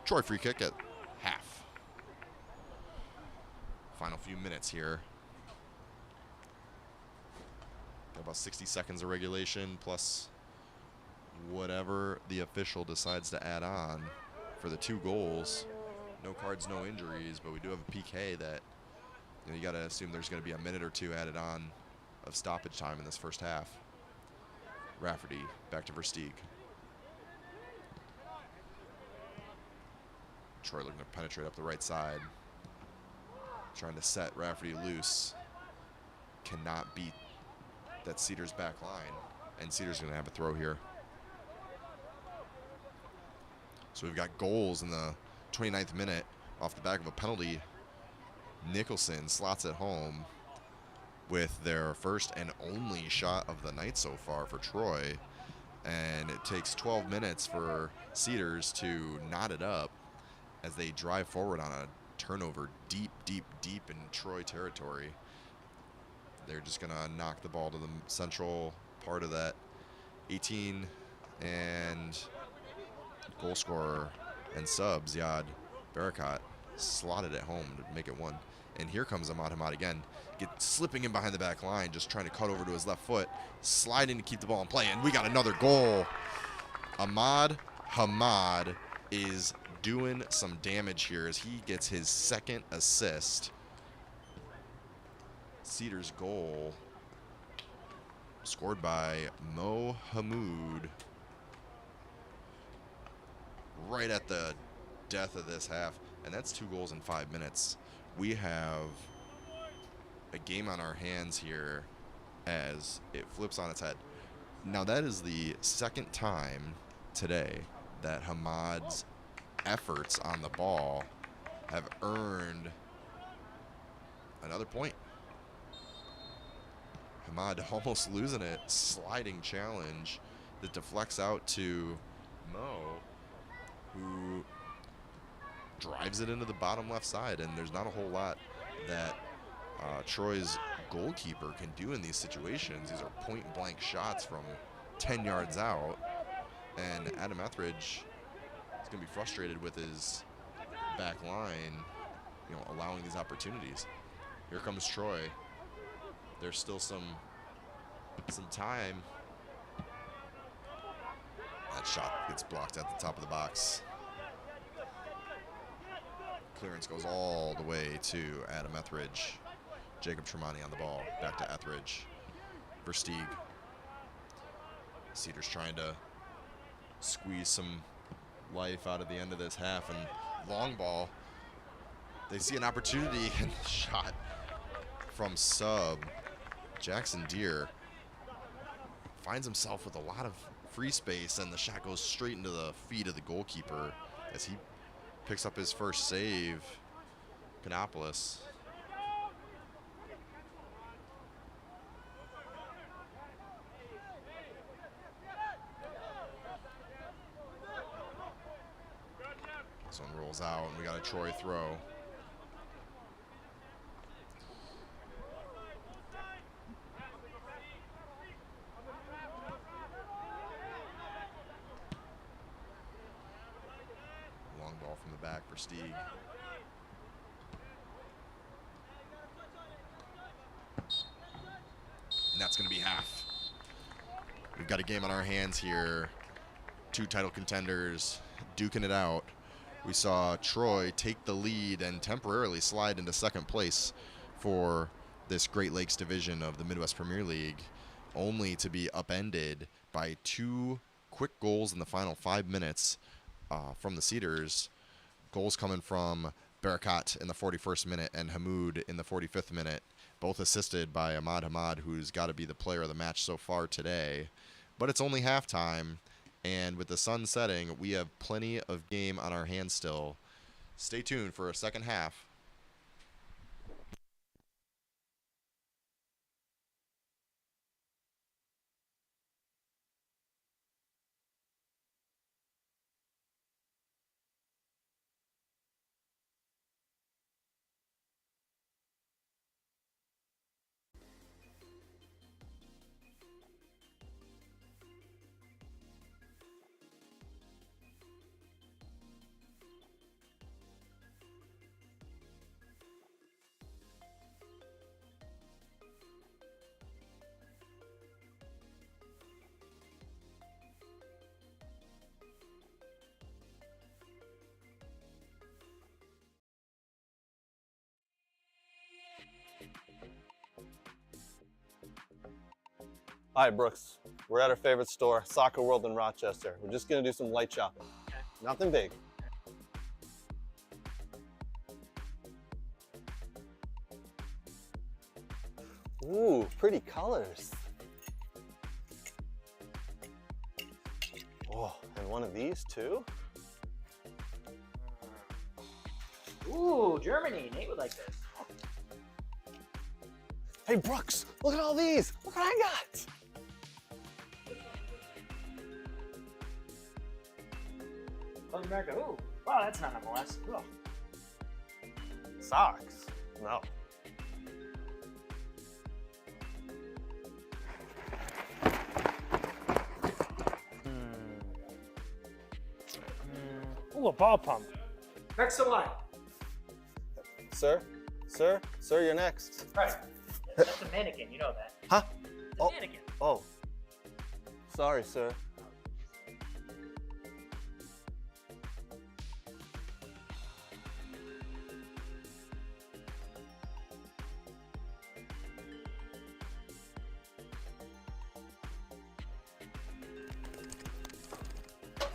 Troy free kick at half. Final few minutes here. Got about 60 seconds of regulation plus whatever the official decides to add on for the 2 goals. No cards, no injuries, but we do have a PK that, you got to assume there's going to be a minute or 2 added on of stoppage time in this first half. Rafferty back to Versteeg. Troy looking to penetrate up the right side. Trying to set Rafferty loose. Cannot beat that Cedars back line. And Cedars going to have a throw here. So we've got goals in the 29th minute off the back of a penalty. Nicholson slots it home with their first and only shot of the night so far for Troy. And it takes 12 minutes for Cedars to knot it up as they drive forward on a turnover deep in Troy territory. They're just going to knock the ball to the central part of that 18, and goal scorer and sub Ziad Barakat slotted it home to make it 1. And here comes Ahmad Hamad again, slipping in behind the back line, just trying to cut over to his left foot, sliding to keep the ball in play, and we got another goal. Ahmad Hamad is doing some damage here as he gets his 2nd assist. Cedars goal scored by Mo Hamoud right at the death of this half, and that's 2 goals in 5 minutes. We have a game on our hands here as it flips on its head. Now that is the 2nd time today that Hamad's efforts on the ball have earned another point. Hamad almost losing it, sliding challenge that deflects out to Mo, who drives it into the bottom left side, and there's not a whole lot that Troy's goalkeeper can do in these situations. These are point-blank shots from 10 yards out, and Adam Etheridge is going to be frustrated with his back line, you know, allowing these opportunities. Here comes Troy. There's still some time. That shot gets blocked at the top of the box. Clearance goes all the way to Adam Etheridge. Jacob Tremonti on the ball. Back to Etheridge. Versteeg. Cedars trying to squeeze some life out of the end of this half, and long ball. They see an opportunity, and the shot from sub Jackson Deere finds himself with a lot of free space, and the shot goes straight into the feet of the goalkeeper as he picks up his first save. Canopolis. This one rolls out, and we got a Troy throw. Long ball from the back for Stieg. And that's going to be half. We've got a game on our hands here. 2 title contenders duking it out. We saw Troy take the lead and temporarily slide into second place for this Great Lakes division of the Midwest Premier League, only to be upended by 2 quick goals in the final 5 minutes from the Cedars. Goals coming from Barakat in the 41st minute and Hamoud in the 45th minute, both assisted by Ahmad Hamad, who's got to be the player of the match so far today. But it's only halftime. And with the sun setting, we have plenty of game on our hands still. Stay tuned for a second half. Hi, Brooks. We're at our favorite store, Soccer World in Rochester. We're just gonna do some light shopping. Okay. Nothing big. Ooh, pretty colors. Oh, and one of these too? Ooh, Germany. Nate would like this. Hey, Brooks, look at all these. Look what I got. South America. Ooh, wow, that's not MLS. Ooh. Socks? No. Ooh, a ball pump. Next to line. Sir, you're next. Right. That's a mannequin, you know that. Huh? It's a mannequin. Oh. Sorry, sir.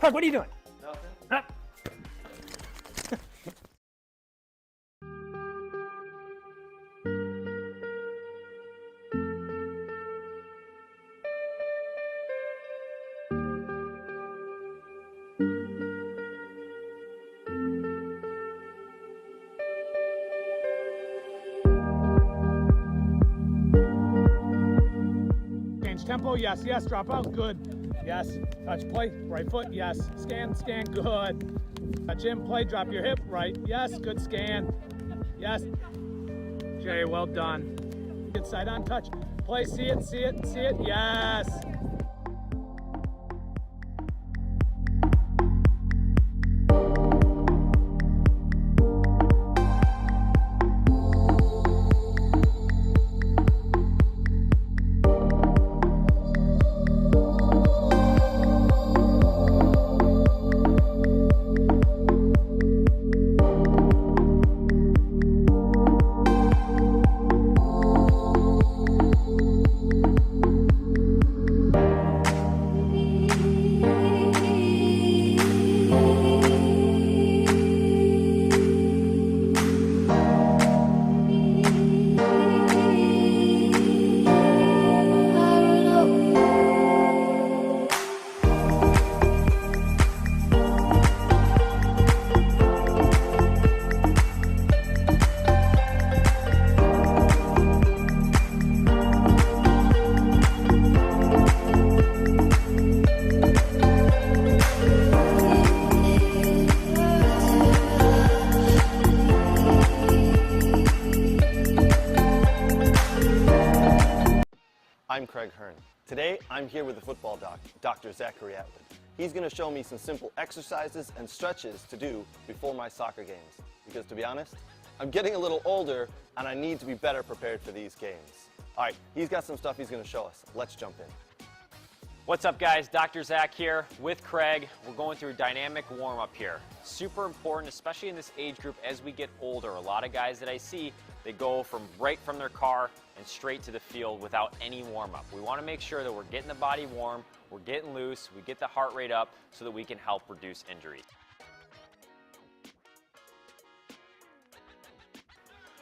Craig, what are you doing? Nothing. Huh? Change tempo, yes, drop out, good. Yes, touch play, right foot, yes. Scan, good. Touch in, play, drop your hip, right, yes, good scan. Yes. Okay, well done. Get side on touch. Play, see it, see it, see it. Yes. I'm Craig Hearn. Today, I'm here with the football doc, Dr. Zachary Atwood. He's going to show me some simple exercises and stretches to do before my soccer games. Because to be honest, I'm getting a little older and I need to be better prepared for these games. All right, he's got some stuff he's going to show us. Let's jump in. What's up, guys? Dr. Zach here with Craig. We're going through a dynamic warm-up here. Super important, especially in this age group as we get older. A lot of guys that I see, they go right from their car and straight to the field without any warm-up. We want to make sure that we're getting the body warm, we're getting loose, we get the heart rate up so that we can help reduce injury.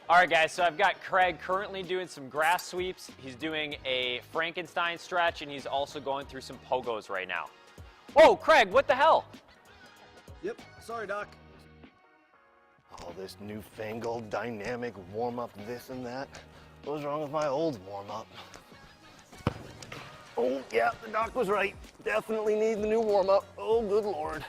All right, guys, so I've got Craig currently doing some grass sweeps. He's doing a Frankenstein stretch, and he's also going through some pogos right now. Whoa, Craig, what the hell? Yep, sorry, Doc. All this newfangled dynamic warm-up, this and that. What was wrong with my old warm-up? Oh, yeah, the doc was right. Definitely need the new warm-up. Oh, good Lord.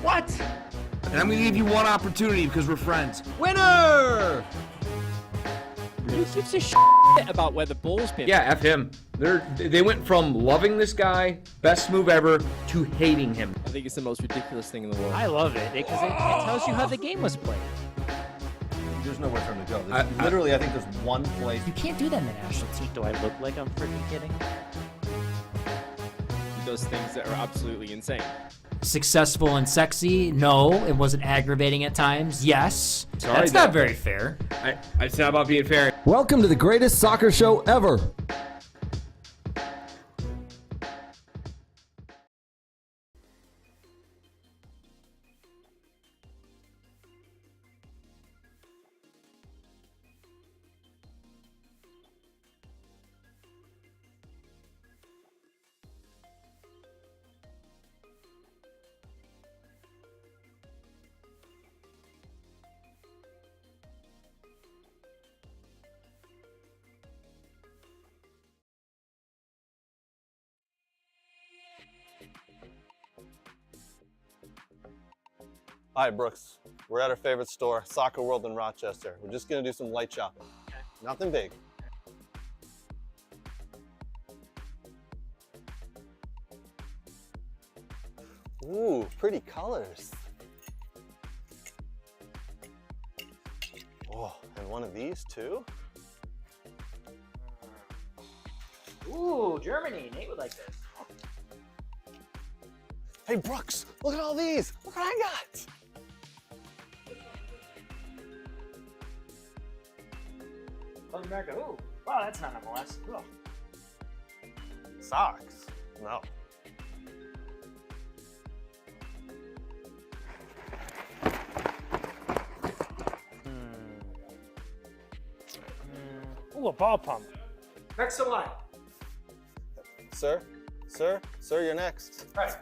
What? And I'm going to give you one opportunity because we're friends. Winner! Who gives a shit about where the ball's been? Yeah, F him. They went from loving this guy, best move ever, to hating him. I think it's the most ridiculous thing in the world. I love it because it tells you how the game was played. There's nowhere for him to go. Literally, I think there's one place. You can't do that in the national team. Do I look like I'm freaking kidding? He does things that are absolutely insane. Successful and sexy? No. It wasn't aggravating at times? Yes. Sorry, That's not very fair. It's not about being fair. Welcome to the greatest soccer show ever. All right, Brooks, we're at our favorite store, Soccer World in Rochester. We're just gonna do some light shopping. Nothing big. Ooh, pretty colors. Oh, and one of these too? Ooh, Germany. Nate would like this. Hey, Brooks, look at all these. Look what I got. South America. Ooh, wow, that's not MLS. Ugh. Socks? No. Ooh, a ball pump. Next in line. Sir, you're next. Right.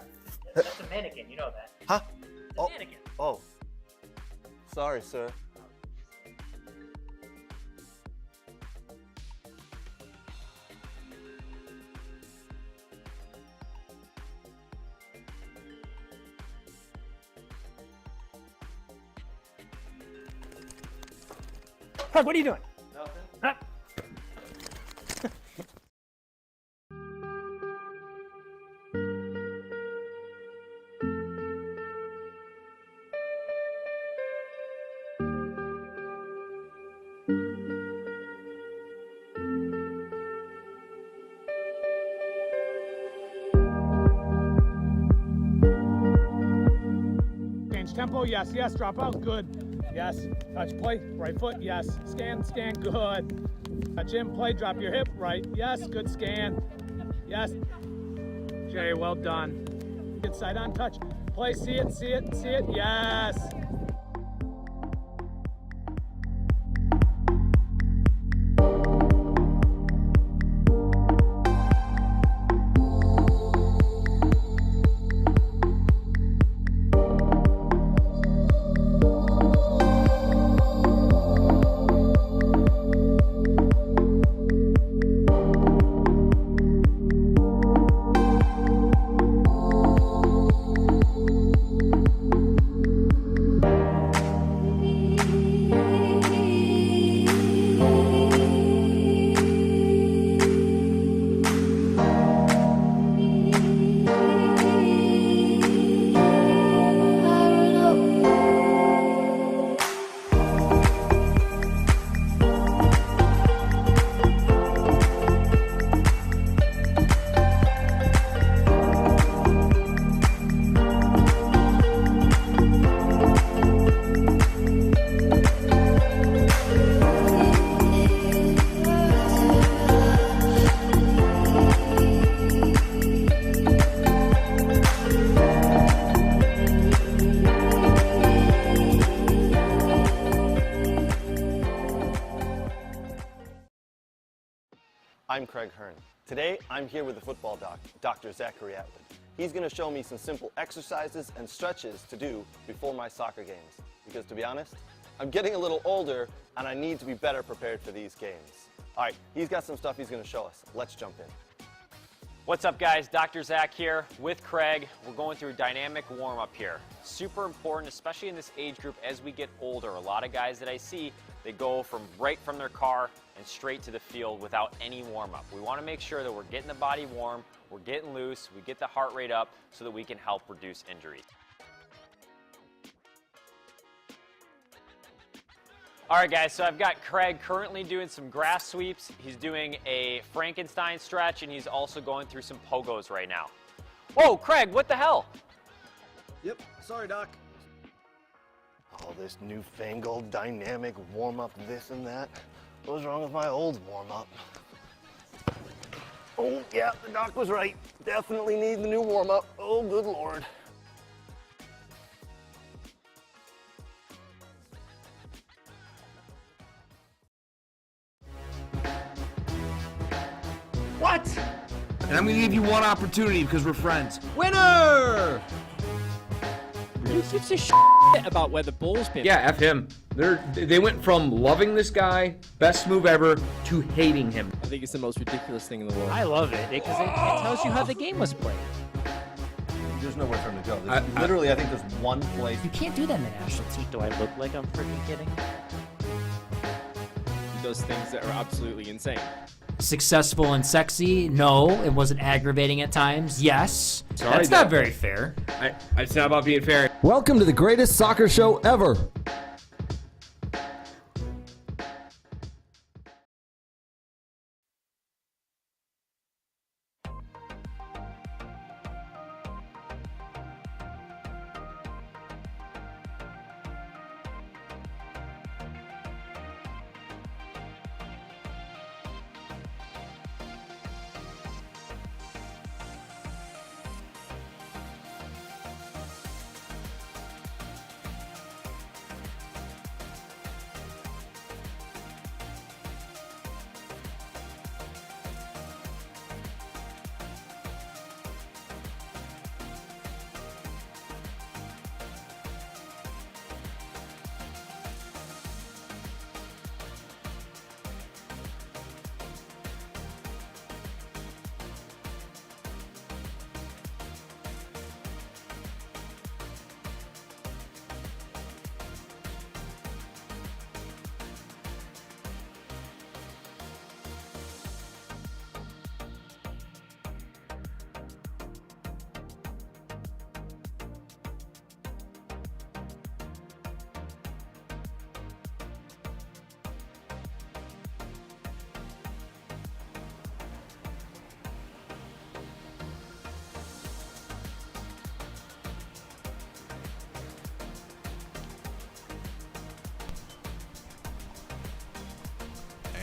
That's a mannequin. You know that. Huh? It's a mannequin. Oh. Sorry, sir. Craig, what are you doing? Nothing. Huh? Change tempo, yes, yes, drop out, good. Yes, touch play, right foot, yes. Scan, good. Touch in, play, drop your hip, right, yes, good scan. Yes. Jay, well done. Good side on touch. Play, see it, yes. I'm Craig Hearn. Today, I'm here with the football doc, Dr. Zachary Atwood. He's going to show me some simple exercises and stretches to do before my soccer games. Because to be honest, I'm getting a little older and I need to be better prepared for these games. All right, he's got some stuff he's going to show us. Let's jump in. What's up, guys? Dr. Zach here with Craig. We're going through a dynamic warm-up here. Super important, especially in this age group as we get older. A lot of guys that I see, they go right from their car and straight to the field without any warm-up. We want to make sure that we're getting the body warm, we're getting loose, we get the heart rate up so that we can help reduce injury. All right, guys, so I've got Craig currently doing some grass sweeps. He's doing a Frankenstein stretch, and he's also going through some pogos right now. Whoa, Craig, what the hell? Yep, sorry, Doc. All this newfangled dynamic warm-up, this and that. What was wrong with my old warm-up? Oh, yeah, the doc was right. Definitely need the new warm-up. Oh, good Lord. What? And I'm gonna give you one opportunity because we're friends. Winner! Who gives a shit about where the ball's been? Yeah, F him. They went from loving this guy, best move ever, to hating him. I think it's the most ridiculous thing in the world. I love it because it tells you how the game was played. There's nowhere for him to go. Literally, I think there's one place. You can't do that in the national team. Do I look like I'm freaking kidding? Those things that are absolutely insane. Successful and sexy? No. It wasn't aggravating at times? Yes. That's not very fair. It's not about being fair. Welcome to the greatest soccer show ever.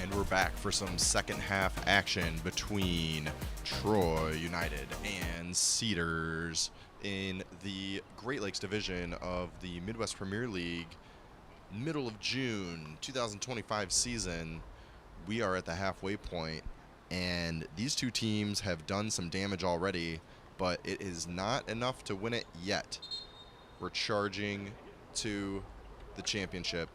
And we're back for some second half action between Troy United and Cedars in the Great Lakes Division of the Midwest Premier League. Middle of June 2025 season. We are at the halfway point, and these two teams have done some damage already, but it is not enough to win it yet. We're charging to the championship.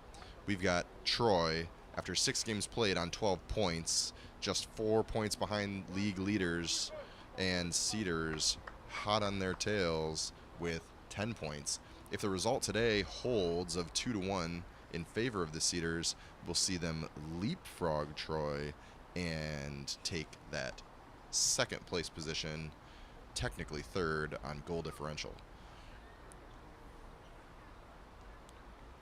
We've got Troy, after 6 games played, on 12 points, just 4 points behind league leaders, and Cedars hot on their tails with 10 points. If the result today holds of 2-1 in favor of the Cedars, we'll see them leapfrog Troy and take that second place position, technically third on goal differential.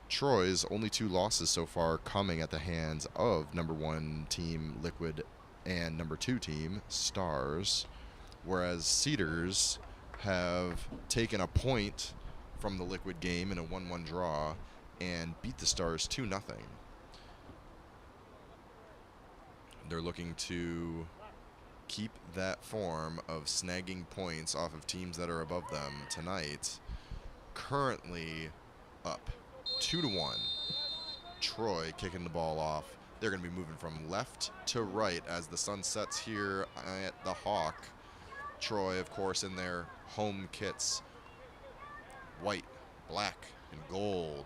Troy's only 2 losses so far coming at the hands of number 1 team Liquid and number 2 team Stars, whereas Cedars have taken a point from the Liquid game in a 1-1 draw and beat the Stars 2-0. They're looking to keep that form of snagging points off of teams that are above them tonight. Currently up 2-1. Troy kicking the ball off. They're going to be moving from left to right as the sun sets here at the Hawk. Troy, of course, in their home kits, white, black, and gold.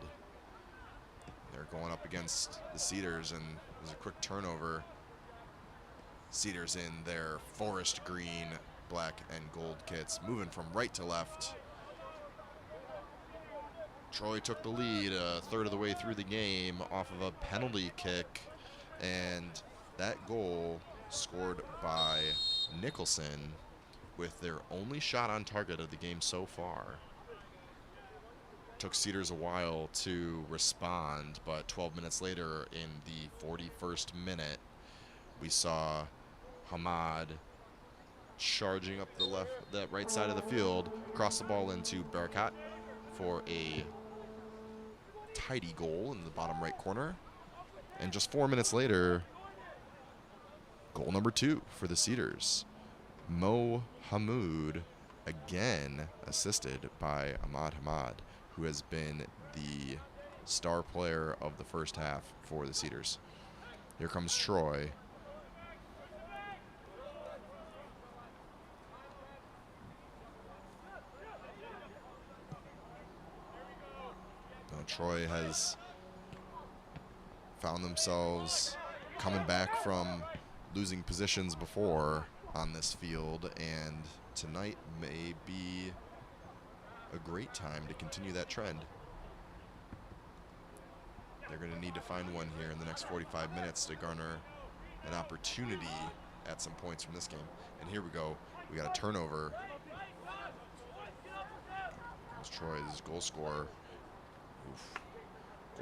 They're going up against the Cedars, and there's a quick turnover. Cedars in their forest green, black, and gold kits, moving from right to left. Troy took the lead a third of the way through the game off of a penalty kick, and that goal scored by Nicholson with their only shot on target of the game so far. Took Cedars a while to respond, but 12 minutes later in the 41st minute, we saw Hamad charging up that right side of the field, cross the ball into Barakat for a tidy goal in the bottom right corner. And just 4 minutes later, goal number 2 for the Cedars. Mo Hamoud, again assisted by Ahmad Hamad, who has been the star player of the first half for the Cedars. Here comes Troy. Troy has found themselves coming back from losing positions before on this field, and tonight may be a great time to continue that trend. They're going to need to find one here in the next 45 minutes to garner an opportunity at some points from this game. And here we go. We got a turnover. There's Troy's goal scorer. Oof.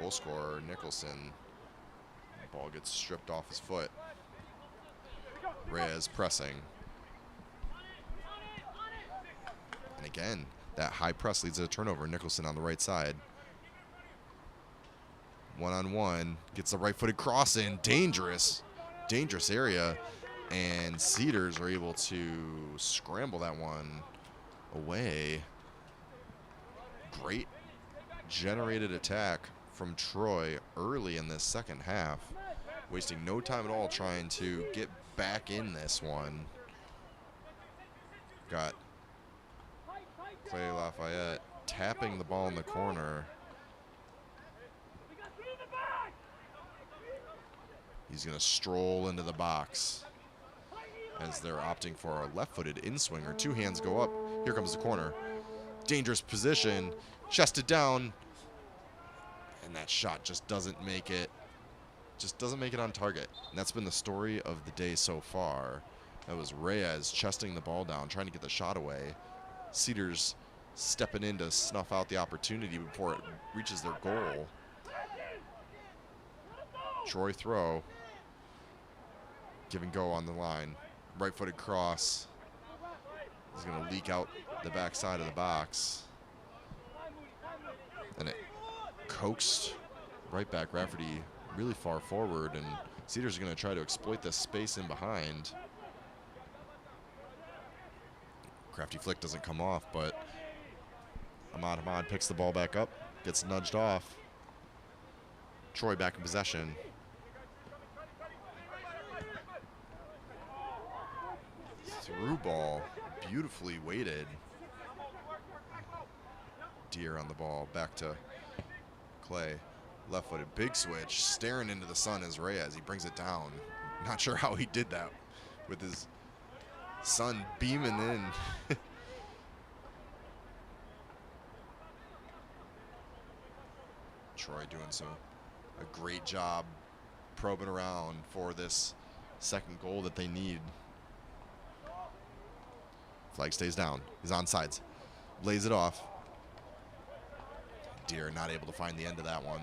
Goal scorer, Nicholson. The ball gets stripped off his foot. Reyes pressing. And again, that high press leads to a turnover. Nicholson on the right side. One-on-one. Gets the right-footed cross in. Dangerous area. And Cedars are able to scramble that one away. Great generated attack from Troy early in this second half. Wasting no time at all trying to get back in this one. Got Clay Lafayette tapping the ball in the corner. He's going to stroll into the box as they're opting for a left-footed in-swinger. Two hands go up. Here comes the corner. Dangerous position. Chested down. And that shot just doesn't make it. Just doesn't make it on target. And that's been the story of the day so far. That was Reyes chesting the ball down, trying to get the shot away. Cedars stepping in to snuff out the opportunity before it reaches their goal. Troy throw. Give and go on the line. Right-footed cross. He's going to leak out the backside of the box. And it coaxed right back Rafferty really far forward, and Cedars are going to try to exploit this space in behind. Crafty flick doesn't come off, but Ahmad picks the ball back up, gets nudged off. Troy back in possession. Through ball, beautifully weighted. Deer on the ball, back to Clay. Left-footed, big switch, staring into the sun as Reyes. He brings it down. Not sure how he did that with his sun beaming in. Troy doing a great job probing around for this second goal that they need. Flag stays down. He's on sides. Lays it off. Deer not able to find the end of that one.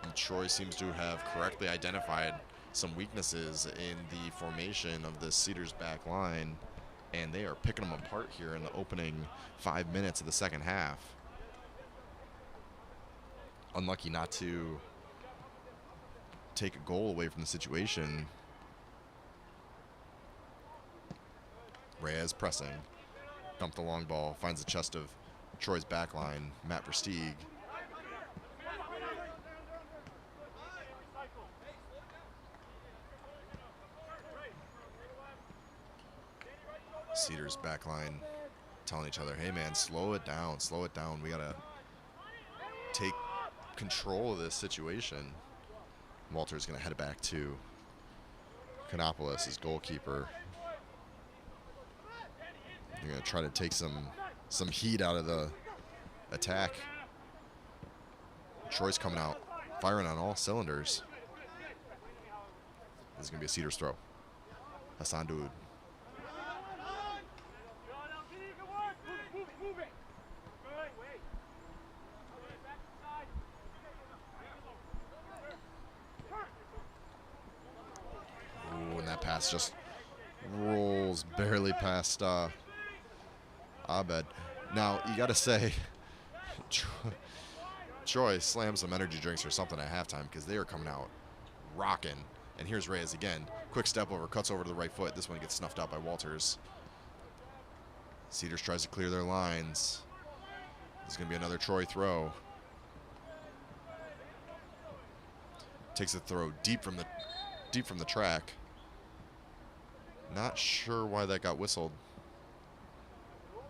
And Troy seems to have correctly identified some weaknesses in the formation of the Cedars back line, and they are picking them apart here in the opening 5 minutes of the second half. Unlucky not to take a goal away from the situation. Reyes pressing. Dump the long ball. Finds the chest of Troy's back line. Matt Versteeg. Cedars back line telling each other, hey man, slow it down, slow it down. We gotta take control of this situation. Walter's gonna head it back to Kanopoulos, his goalkeeper. They're gonna try to take some heat out of the attack. Troy's coming out, firing on all cylinders. This is gonna be a Cedars throw. Hassan Daoud. Ooh, and that pass just rolls barely past Abed. Now, you got to say, Troy slammed some energy drinks or something at halftime because they are coming out rocking. And here's Reyes again. Quick step over, cuts over to the right foot. This one gets snuffed out by Walters. Cedars tries to clear their lines. This is going to be another Troy throw. Takes a throw deep from the track. Not sure why that got whistled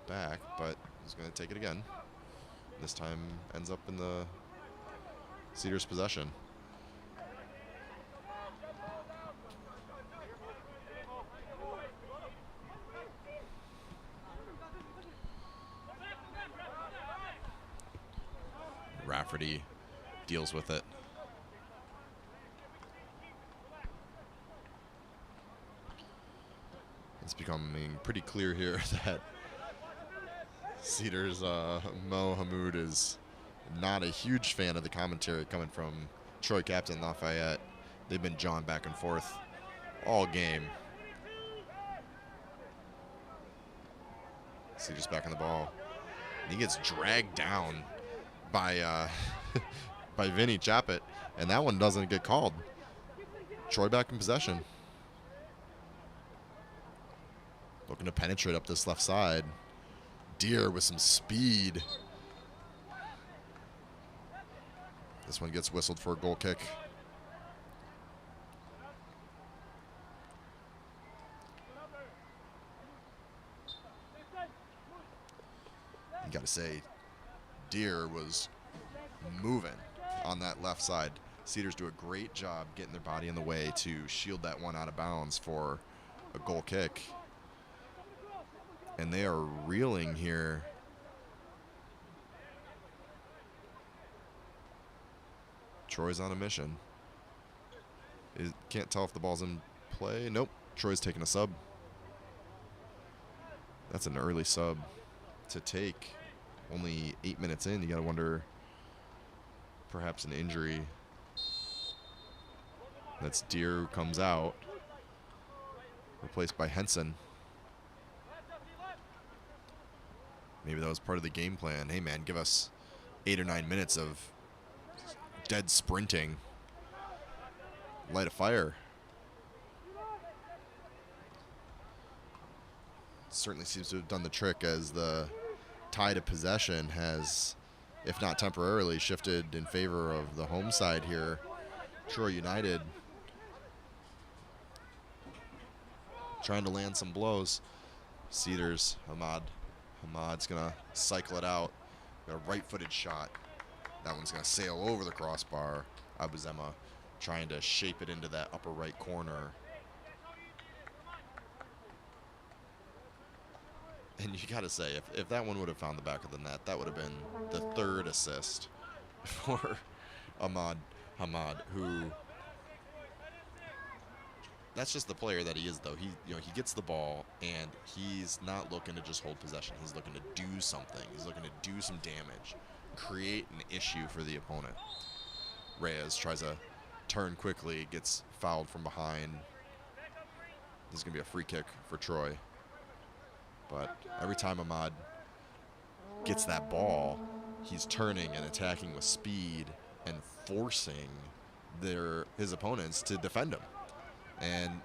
back, but he's going to take it again. This time ends up in the Cedars' possession. Rafferty deals with it. It's becoming pretty clear here that Cedars' Mo Hamoud is not a huge fan of the commentary coming from Troy captain Lafayette. They've been jawing back and forth all game. Cedars back on the ball. And he gets dragged down by by Vinny Chappett, and that one doesn't get called. Troy back in possession. Looking to penetrate up this left side. Deer with some speed. This one gets whistled for a goal kick. You got to say, Deer was moving on that left side. Cedars do a great job getting their body in the way to shield that one out of bounds for a goal kick. And they are reeling here. Troy's on a mission. Can't tell if the ball's in play. Nope. Troy's taking a sub. That's an early sub to take. Only 8 minutes in. You got to wonder, perhaps an injury. That's Deer who comes out. Replaced by Henson. Maybe that was part of the game plan. Hey, man, give us 8 or 9 minutes of dead sprinting. Light a fire. Certainly seems to have done the trick, as the tide of possession has, if not temporarily, shifted in favor of the home side here. Troy United trying to land some blows. Cedars, Hamad's going to cycle it out. Got a right-footed shot. That one's going to sail over the crossbar. Abuzema trying to shape it into that upper right corner. And you got to say, if that one would have found the back of the net, that would have been the third assist for Hamad, who, that's just the player that he is, though. He gets the ball, and he's not looking to just hold possession. He's looking to do something. He's looking to do some damage, create an issue for the opponent. Reyes tries to turn quickly, gets fouled from behind. This is going to be a free kick for Troy. But every time Hamad gets that ball, he's turning and attacking with speed and forcing his opponents to defend him. And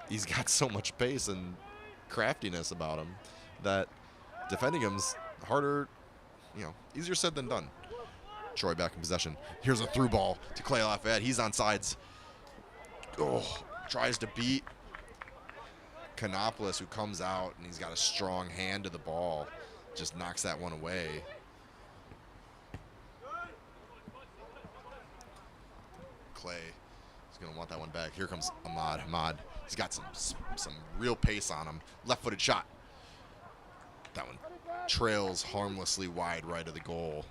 he's got so much pace and craftiness about him that defending him's harder, easier said than done. Troy back in possession. Here's a through ball to Clay Lafayette. He's on sides. Oh, tries to beat Kanopoulos, who comes out, and he's got a strong hand to the ball. Just knocks that one away. Clay is going to want that one back. Here comes Hamad. He's got some real pace on him. Left-footed shot. That one trails harmlessly wide right of the goal.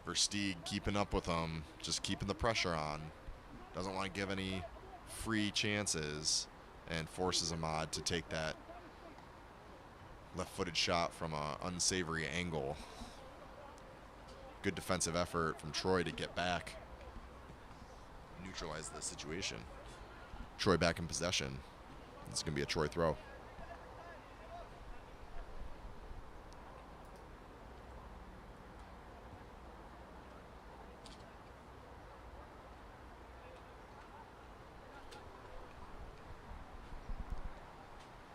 Versteeg keeping up with him, just keeping the pressure on. Doesn't want to give any free chances, and forces Hamad to take that left-footed shot from an unsavory angle. Good defensive effort from Troy to get back, neutralize the situation. Troy back in possession. It's going to be a Troy throw.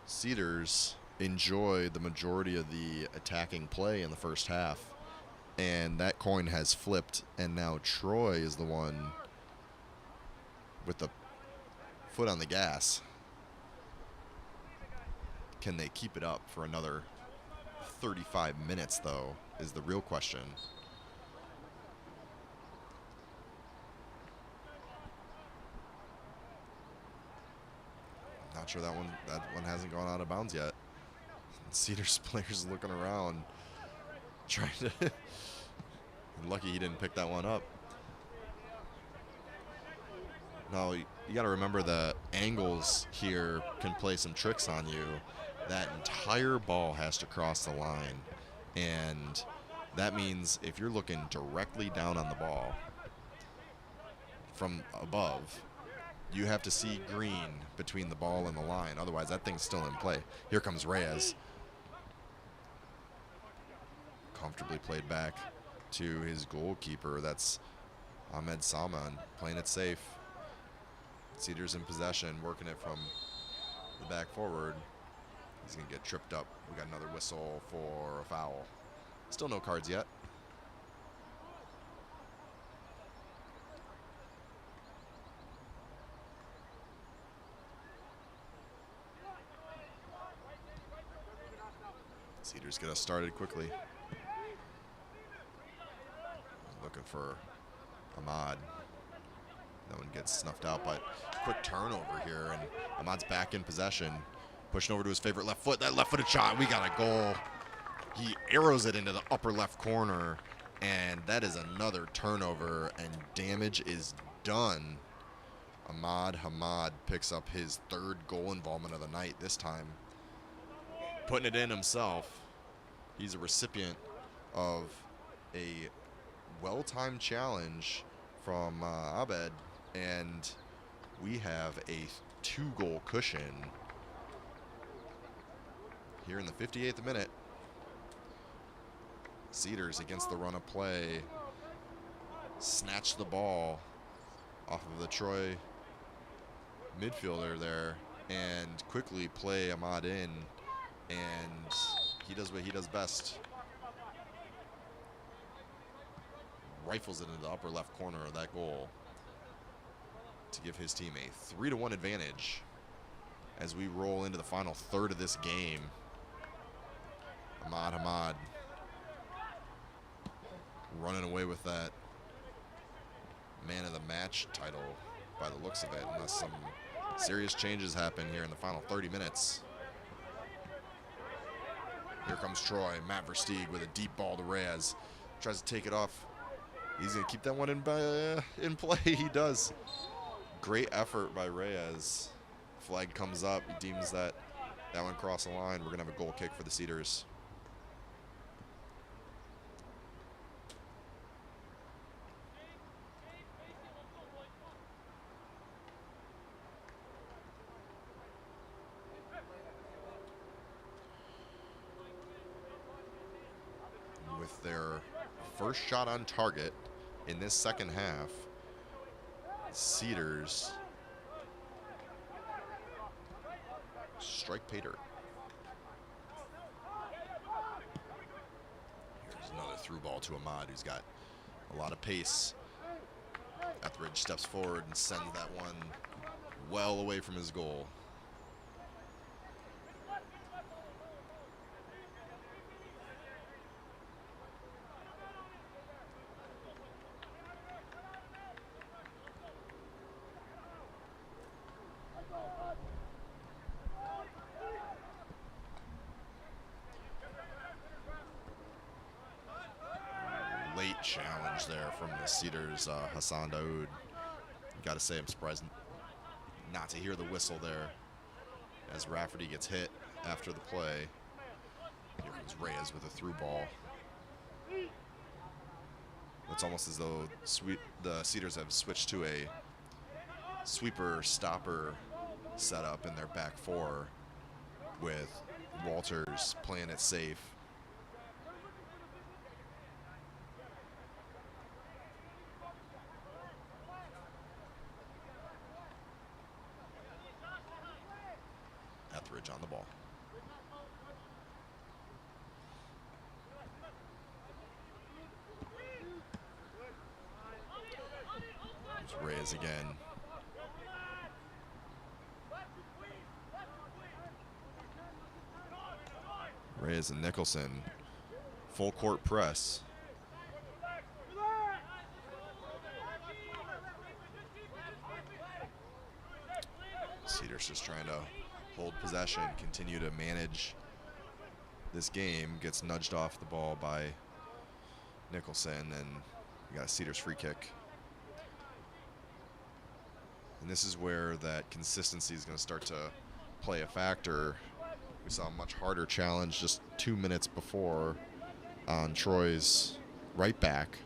Cedars enjoy the majority of the attacking play in the first half, and that coin has flipped, and now Troy is the one with the foot on the gas. Can they keep it up for another 35 minutes, though, is the real question. Not sure that one hasn't gone out of bounds yet. Cedars players looking around, trying And lucky he didn't pick that one up. Now, you got to remember the angles here can play some tricks on you. That entire ball has to cross the line. And that means if you're looking directly down on the ball from above, you have to see green between the ball and the line. Otherwise, that thing's still in play. Here comes Reyes. Comfortably played back to his goalkeeper. That's Ahmed Salman playing it safe. Cedars in possession, working it from the back forward. He's going to get tripped up. We got another whistle for a foul. Still no cards yet. Cedars get us started quickly. Looking for Ahmad. That one gets snuffed out, but quick turnover here, and Ahmad's back in possession. Pushing over to his favorite left foot. That left-footed shot, we got a goal. He arrows it into the upper left corner, and that is another turnover, and damage is done. Ahmad Hamad picks up his third goal involvement of the night this time. Putting it in himself. He's a recipient of a well-timed challenge from Abed, and we have a 2-goal cushion here in the 58th minute. Cedars against the run of play snatched the ball off of the Troy midfielder there and quickly play Ahmad in, and he does what he does best. Rifles it into the upper left corner of that goal to give his team a 3-1 advantage as we roll into the final third of this game. Ahmad Hamad running away with that man of the match title by the looks of it, unless some serious changes happen here in the final 30 minutes. Here comes Troy. Matt Versteeg with a deep ball to Reyes. Tries to take it off. He's going to keep that one in play. He does. Great effort by Reyes. Flag comes up. He deems that one crossed the line. We're going to have a goal kick for the Cedars. With their first shot on target in this second half, Cedars strike Pater. Here's another through ball to Ahmad, who's got a lot of pace. Etheridge steps forward and sends that one well away from his goal. Late challenge there from the Cedars, Hassan Daoud. Got to say, I'm surprised not to hear the whistle there as Rafferty gets hit after the play. Here comes Reyes with a through ball. It's almost as though the Cedars have switched to a sweeper-stopper setup in their back four, with Walters playing it safe. Etheridge on the ball. There's Reyes again. Reyes and Nicholson. Full court press. Cedars just trying to hold possession, continue to manage this game. Gets nudged off the ball by Nicholson, and we got a Cedars free kick. And this is where that consistency is going to start to play a factor. We saw a much harder challenge just 2 minutes before on Troy's right back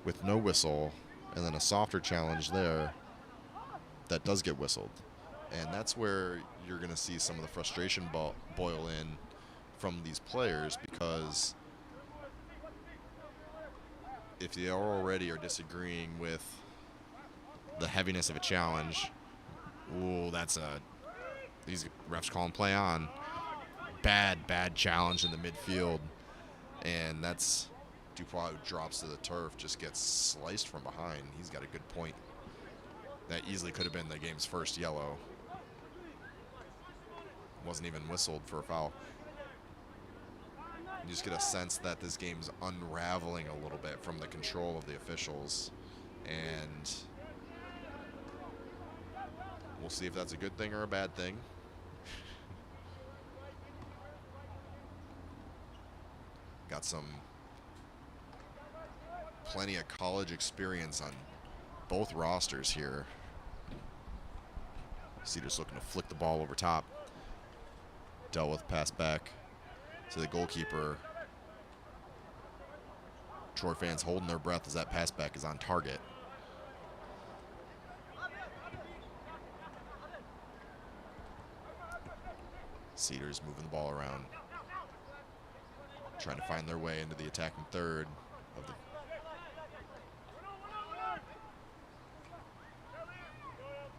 with no whistle, and then a softer challenge there that does get whistled. And that's where you're going to see some of the frustration boil in from these players, because if they already are disagreeing with the heaviness of a challenge, ooh, these refs calling play on. Bad challenge in the midfield. And that's Dupois, who drops to the turf, just gets sliced from behind. He's got a good point. That easily could have been the game's first yellow. Wasn't even whistled for a foul. You just get a sense that this game's unraveling a little bit from the control of the officials. And we'll see if that's a good thing or a bad thing. Got plenty of college experience on both rosters here. Cedars looking to flick the ball over top. Dealt with, pass back to the goalkeeper. Troy fans holding their breath as that pass back is on target. Cedars moving the ball around, trying to find their way into the attacking third of the.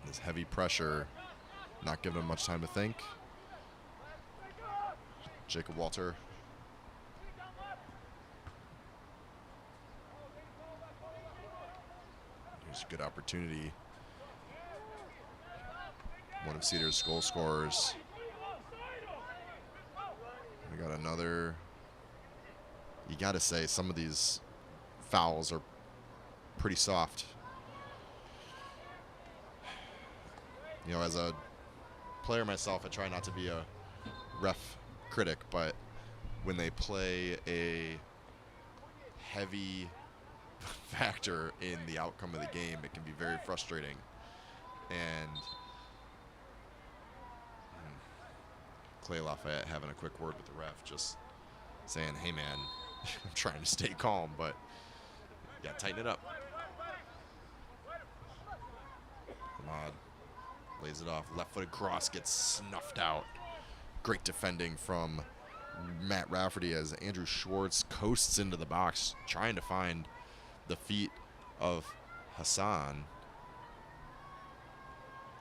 This heavy pressure, not giving them much time to think. Jacob Walter. Here's a good opportunity. One of Cedars' goal scorers. We got another. You got to say some of these fouls are pretty soft. You know, as a player myself, I try not to be a ref critic, but when they play a heavy factor in the outcome of the game, it can be very frustrating. And Clay Lafayette having a quick word with the ref, just saying, hey man, I'm trying to stay calm, but you gotta tighten it up. Ahmad lays it off, left-footed cross gets snuffed out. Great defending from Matt Rafferty as Andrew Schwartz coasts into the box, trying to find the feet of Hassan.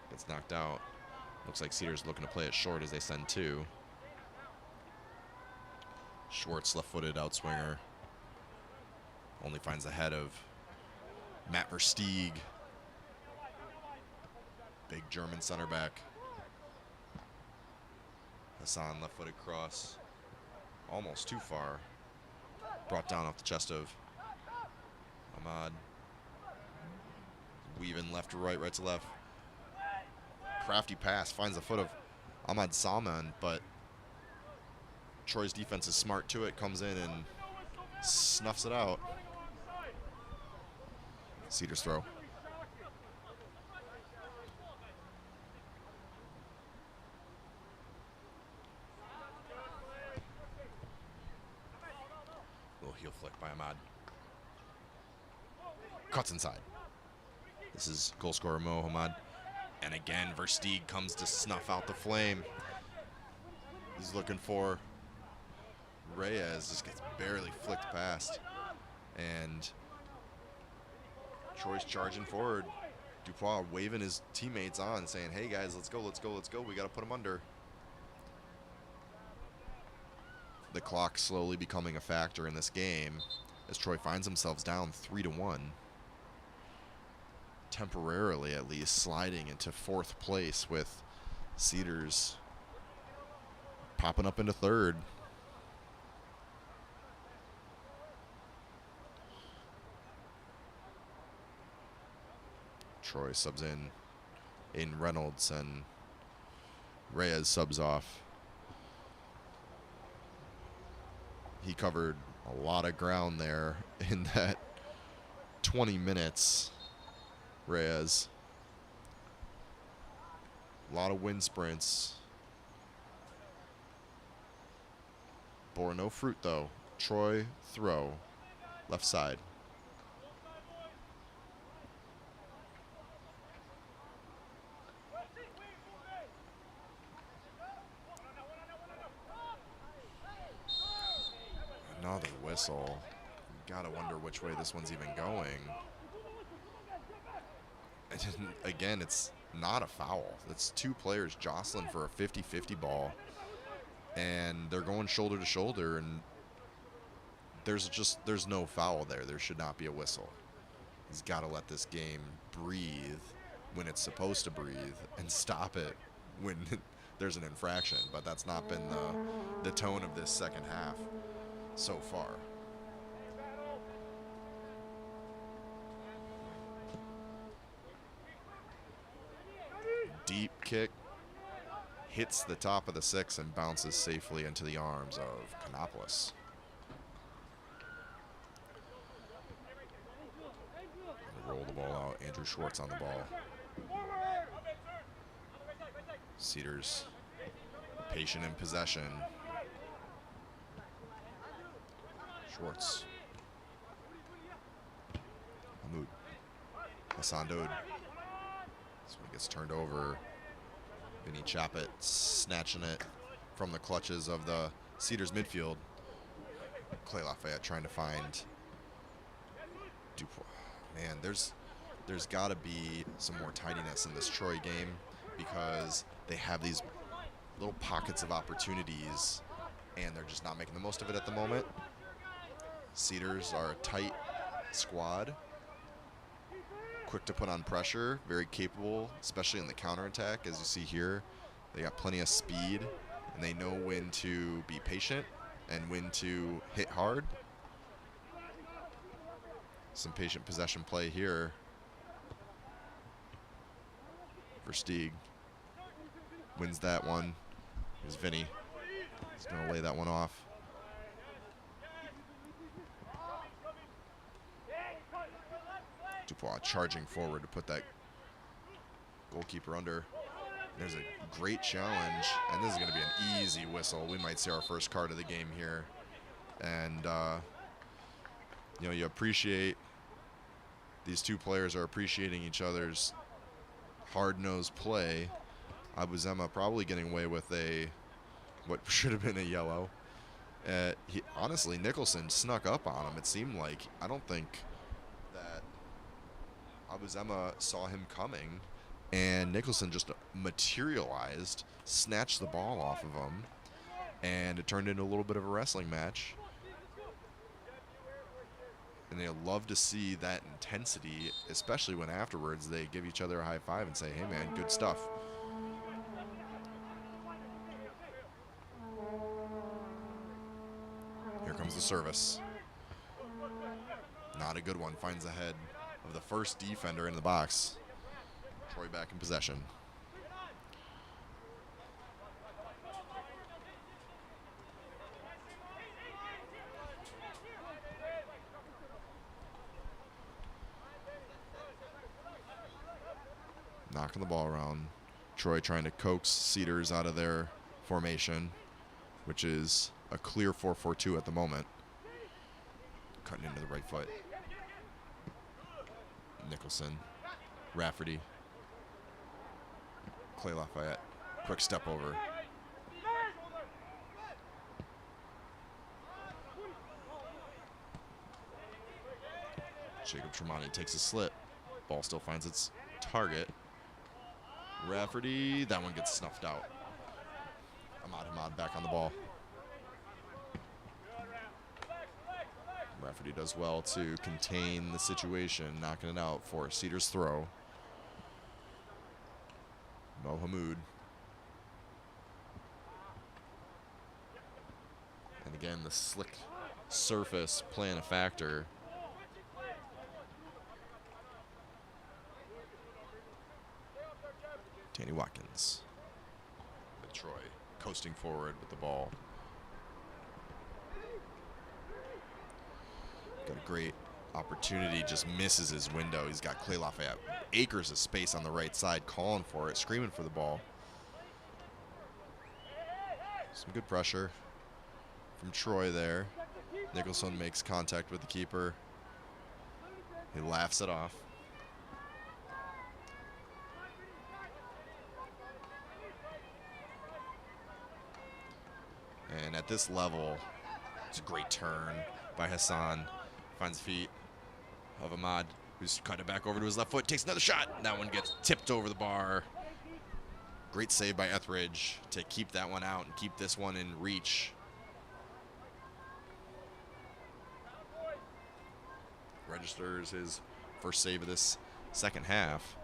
Gets knocked out. Looks like Cedars looking to play it short as they send two. Schwartz, left-footed outswinger, only finds the head of Matt Versteeg. Big German center back. Hassan, left-footed cross, almost too far. Brought down off the chest of Ahmad. Weaving left to right, right to left. Crafty pass, finds the foot of Ahmad Salman, but Troy's defense is smart to it, comes in and snuffs it out. Cedars throw. Little heel flick by Ahmad. Cuts inside. This is goal scorer Mo Hamad. And again, Versteeg comes to snuff out the flame. He's looking for Reyes, just gets barely flicked past. And Troy's charging forward. Dupois waving his teammates on, saying, hey guys, let's go, let's go, let's go. We got to put him under. The clock slowly becoming a factor in this game as Troy finds themselves down 3-1. Temporarily, at least, sliding into fourth place with Cedars popping up into third. Troy subs in Reynolds, and Reyes subs off. He covered A lot of ground there in that 20 minutes, Reyes. A lot of wind sprints. Bore no fruit, though. Troy, throw. Left side. Another whistle. Gotta wonder which way this one's even going. Again, it's not a foul. It's two players jostling for a 50-50 ball. And they're going shoulder to shoulder, and there's no foul there. There should not be a whistle. He's got to let this game breathe when it's supposed to breathe and stop it when there's an infraction. But that's not been the tone of this second half so far. Deep kick. Hits the top of the 6 and bounces safely into the arms of Kanopoulos. Roll the ball out. Andrew Schwartz on the ball. Cedars patient in possession. Schwartz. Mahmoud. Hassan Daoud. This one gets turned over. Vinny Chappett snatching it from the clutches of the Cedars midfield. Clay Lafayette trying to find Dupois. Man, there's got to be some more tidiness in this Troy game because they have these little pockets of opportunities and they're just not making the most of it at the moment. Cedars are a tight squad. Quick to put on pressure, very capable, especially in the counterattack. As you see here, they got plenty of speed, and they know when to be patient and when to hit hard. Some patient possession play here for Stieg. Wins that one. Here's Vinny. He's going to lay that one off. Dupois charging forward to put that goalkeeper under. There's a great challenge, and this is going to be an easy whistle. We might see our first card of the game here. And, you know, you appreciate, these two players are appreciating each other's hard-nosed play. Abuzema probably getting away with what should have been a yellow. Honestly, Nicholson snuck up on him. It seemed like, I don't think that Abuzema saw him coming, and Nicholson just materialized, snatched the ball off of him, and it turned into a little bit of a wrestling match. And they love to see that intensity, especially when afterwards they give each other a high five and say, hey man, good stuff. Here comes the service. Not a good one. Finds the head of the first defender in the box. Troy back in possession. Knocking the ball around. Troy trying to coax Cedars out of their formation, which is a clear 4-4-2 at the moment. Cutting into the right foot. Nicholson, Rafferty, Clay Lafayette, quick step over. Jacob Tremonti takes a slip. Ball still finds its target. Rafferty, that one gets snuffed out. Ahmad back on the ball. Rafferty does well to contain the situation, knocking it out for Cedars throw. Mohamed. And again, the slick surface playing a factor. Danny Watkins. With Troy coasting forward with the ball. Got a great opportunity, just misses his window. He's got Clay Lafayette, acres of space on the right side, calling for it, screaming for the ball. Some good pressure from Troy there. Nicholson makes contact with the keeper. He laughs it off. And at this level, it's a great turn by Hassan. Finds the feet of Ahmad, who's cut it back over to his left foot, takes another shot. That one gets tipped over the bar. Great save by Etheridge to keep that one out and keep this one in reach. Registers his first save of this second half.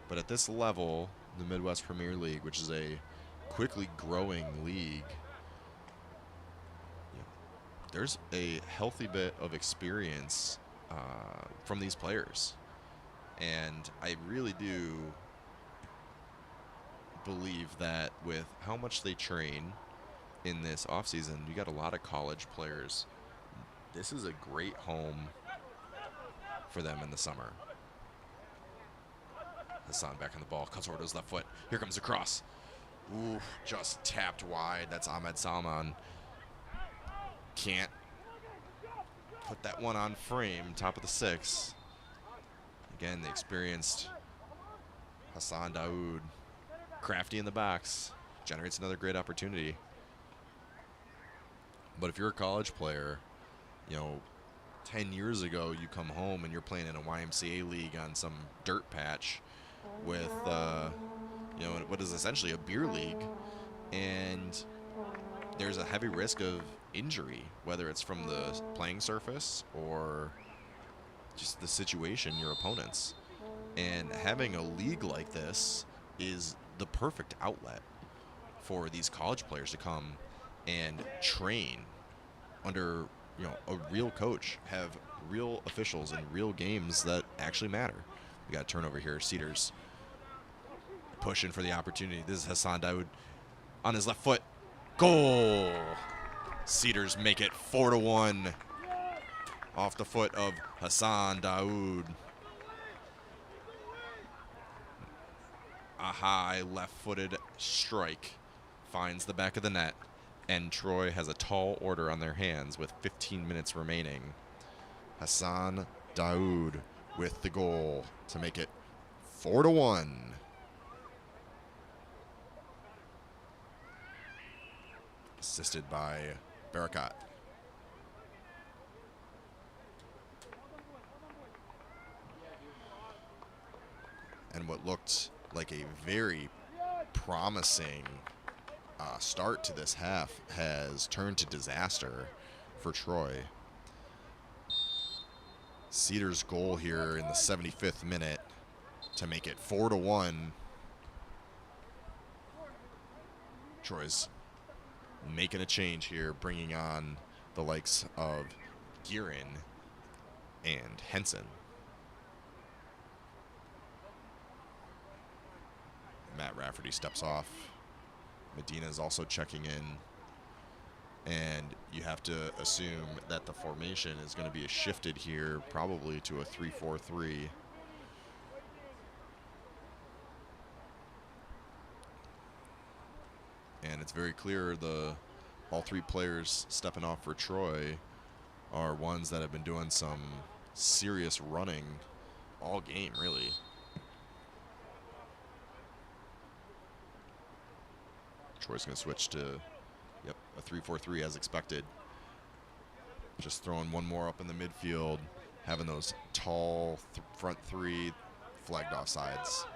But at this level, the Midwest Premier League, which is a quickly growing league, there's a healthy bit of experience from these players. And I really do believe that with how much they train in this offseason, you got a lot of college players. This is a great home for them in the summer. Hassan back on the ball, cuts over to his left foot. Here comes the cross. Ooh, just tapped wide. That's Ahmed Salman. Can't put that one on frame, top of the 6. Again, the experienced Hassan Daoud, crafty in the box, generates another great opportunity. But if you're a college player, 10 years ago you come home and you're playing in a YMCA league on some dirt patch with, what is essentially a beer league, and there's a heavy risk of injury, whether it's from the playing surface or just the situation, your opponents. And having a league like this is the perfect outlet for these college players to come and train under a real coach, have real officials and real games that actually matter. We got a turnover here. Cedars pushing for the opportunity. This is Hassan Daoud on his left foot. Goal! Cedars make it 4-1 off the foot of Hassan Daoud. A high left-footed strike finds the back of the net, and Troy has a tall order on their hands with 15 minutes remaining. Hassan Daoud with the goal to make it 4-1. Assisted by Barakat. And what looked like a very promising start to this half has turned to disaster for Troy. Cedars' goal here in the 75th minute to make it 4-1. Troy's making a change here, bringing on the likes of Gearin and Henson. Matt Rafferty steps off. Medina is also checking in. And you have to assume that the formation is going to be shifted here, probably to a 3-4-3. And it's very clear all 3 players stepping off for Troy are ones that have been doing some serious running all game, really. Troy's going to switch to, a 3-4-3 as expected. Just throwing one more up in the midfield, having those tall front 3 flagged off sides.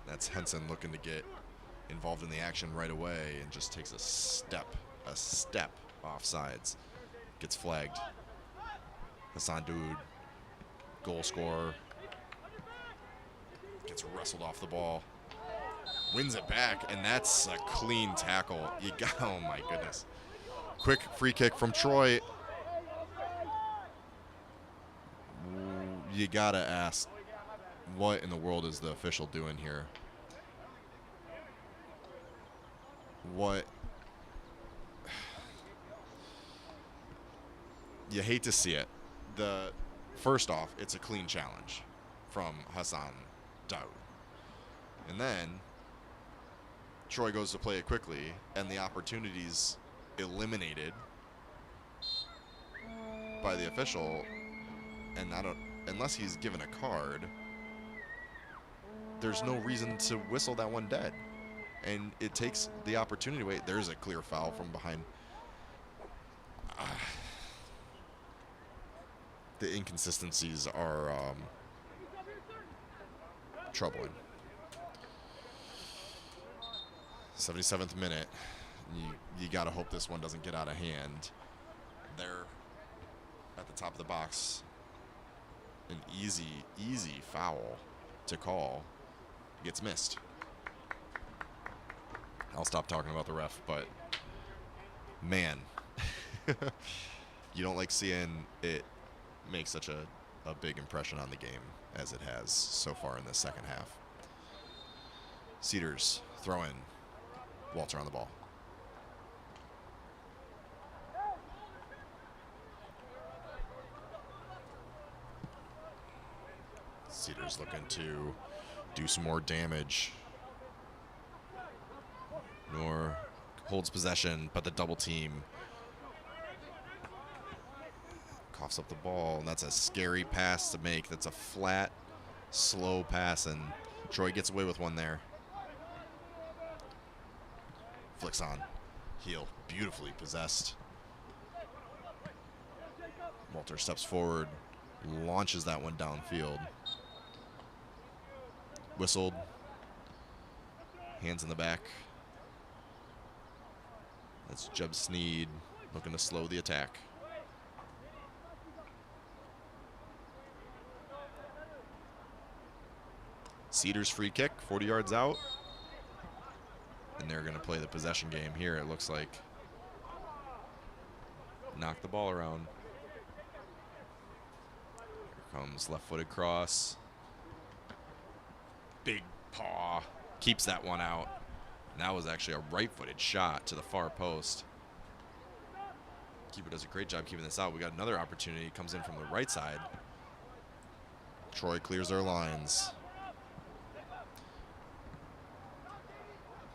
That's Henson looking to get involved in the action right away and just takes a step off sides. Gets flagged. Hassan Daoud, goal scorer, gets wrestled off the ball, wins it back, and that's a clean tackle. Oh my goodness. Quick free kick from Troy. You gotta ask, what in the world is the official doing here? what you hate to see it. First off, it's a clean challenge from Hassan Daoud. And then Troy goes to play it quickly, and the opportunity's eliminated by the official. And unless he's given a card, there's no reason to whistle that one dead. And it takes the opportunity away. There's a clear foul from behind. The inconsistencies are troubling. 77th minute. You got to hope this one doesn't get out of hand. There at the top of the box. An easy foul to call. Gets missed. I'll stop talking about the ref, but man, you don't like seeing it make such a big impression on the game as it has so far in the second half. Cedars throw in. Walter on the ball. Cedars looking to do some more damage. Noor holds possession, but the double team coughs up the ball, and that's a scary pass to make. That's a flat, slow pass, and Troy gets away with one there. Flicks on. Heel, beautifully possessed. Walter steps forward, launches that one downfield. Whistled. Hands in the back. That's Jeb Sneed looking to slow the attack. Cedars free kick, 40 yards out. And they're going to play the possession game here, it looks like. Knock the ball around. Here comes left-footed cross. Big paw. Keeps that one out. And that was actually a right-footed shot to the far post. Keeper does a great job keeping this out. We got another opportunity. Comes in from the right side. Troy clears their lines.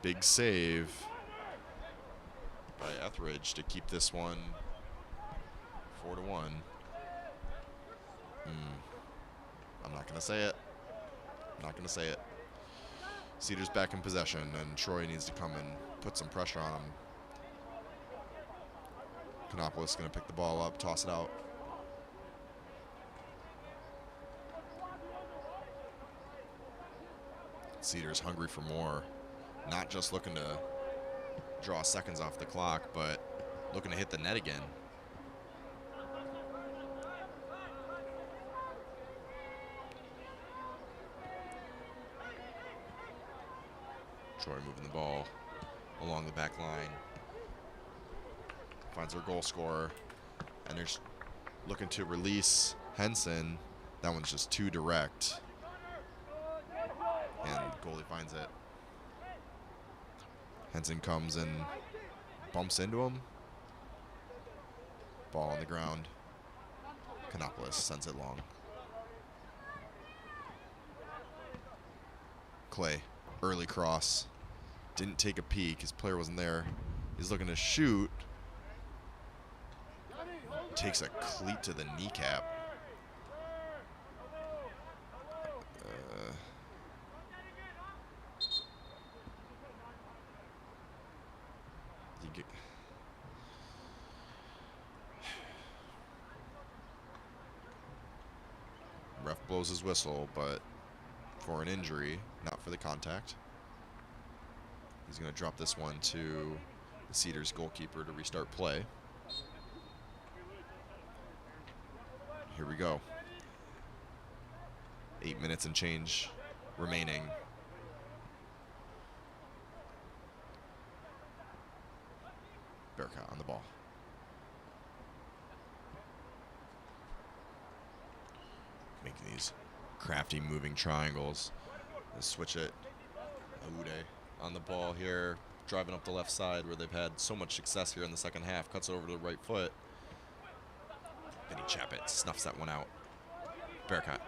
Big save by Etheridge to keep this one 4-1. I'm not going to say it. I'm not going to say it. Cedars back in possession, and Troy needs to come and put some pressure on him. Kanopoulos going to pick the ball up, toss it out. Cedars hungry for more. Not just looking to draw seconds off the clock, but looking to hit the net again. Troy moving the ball along the back line. Finds their goal scorer. And they're just looking to release Henson. That one's just too direct. And goalie finds it. Henson comes and bumps into him. Ball on the ground. Kanopoulos sends it long. Clay, early cross. Didn't take a peek. His player wasn't there. He's looking to shoot. Takes a cleat to the kneecap. Ref blows his whistle, but for an injury, not for the contact. He's going to drop this one to the Cedars goalkeeper to restart play. Here we go. 8 minutes and change remaining. Bearcat on the ball. Making these crafty moving triangles. Let's switch it. Aude on the ball here. driving up the left side where they've had so much success here in the second half. Cuts over to the right foot. Vinny Chappett snuffs that one out. Bearcat.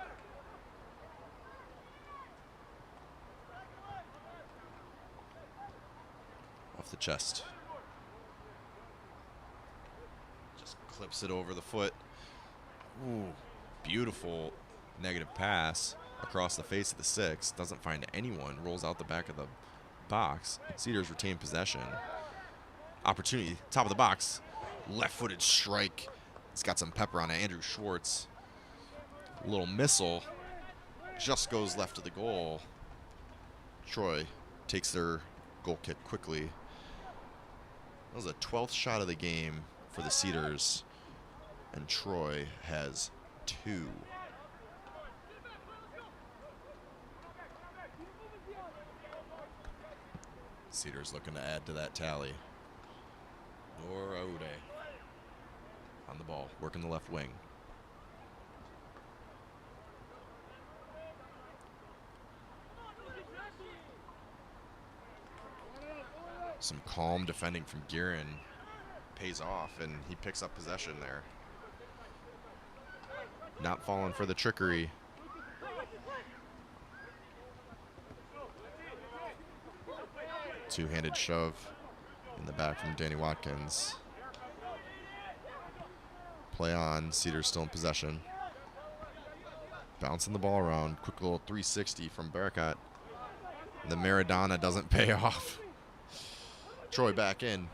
Off the chest. Just clips it over the foot. Ooh, beautiful negative pass across the face of the 6. Doesn't find anyone. Rolls out the back of the box. Cedars retain possession. Opportunity, top of the box. Left-footed strike. It's got some pepper on it. Andrew Schwartz. A little missile. Just goes left of the goal. Troy takes their goal kick quickly. That was a 12th shot of the game for the Cedars. And Troy has 2. Cedars looking to add to that tally. Nora Ode on the ball, working the left wing. Some calm defending from Guerin pays off, and he picks up possession there. Not falling for the trickery. Two-handed shove in the back from Danny Watkins. Play on. Cedars still in possession. Bouncing the ball around. Quick little 360 from Bearcat. The Maradona doesn't pay off. Troy back in.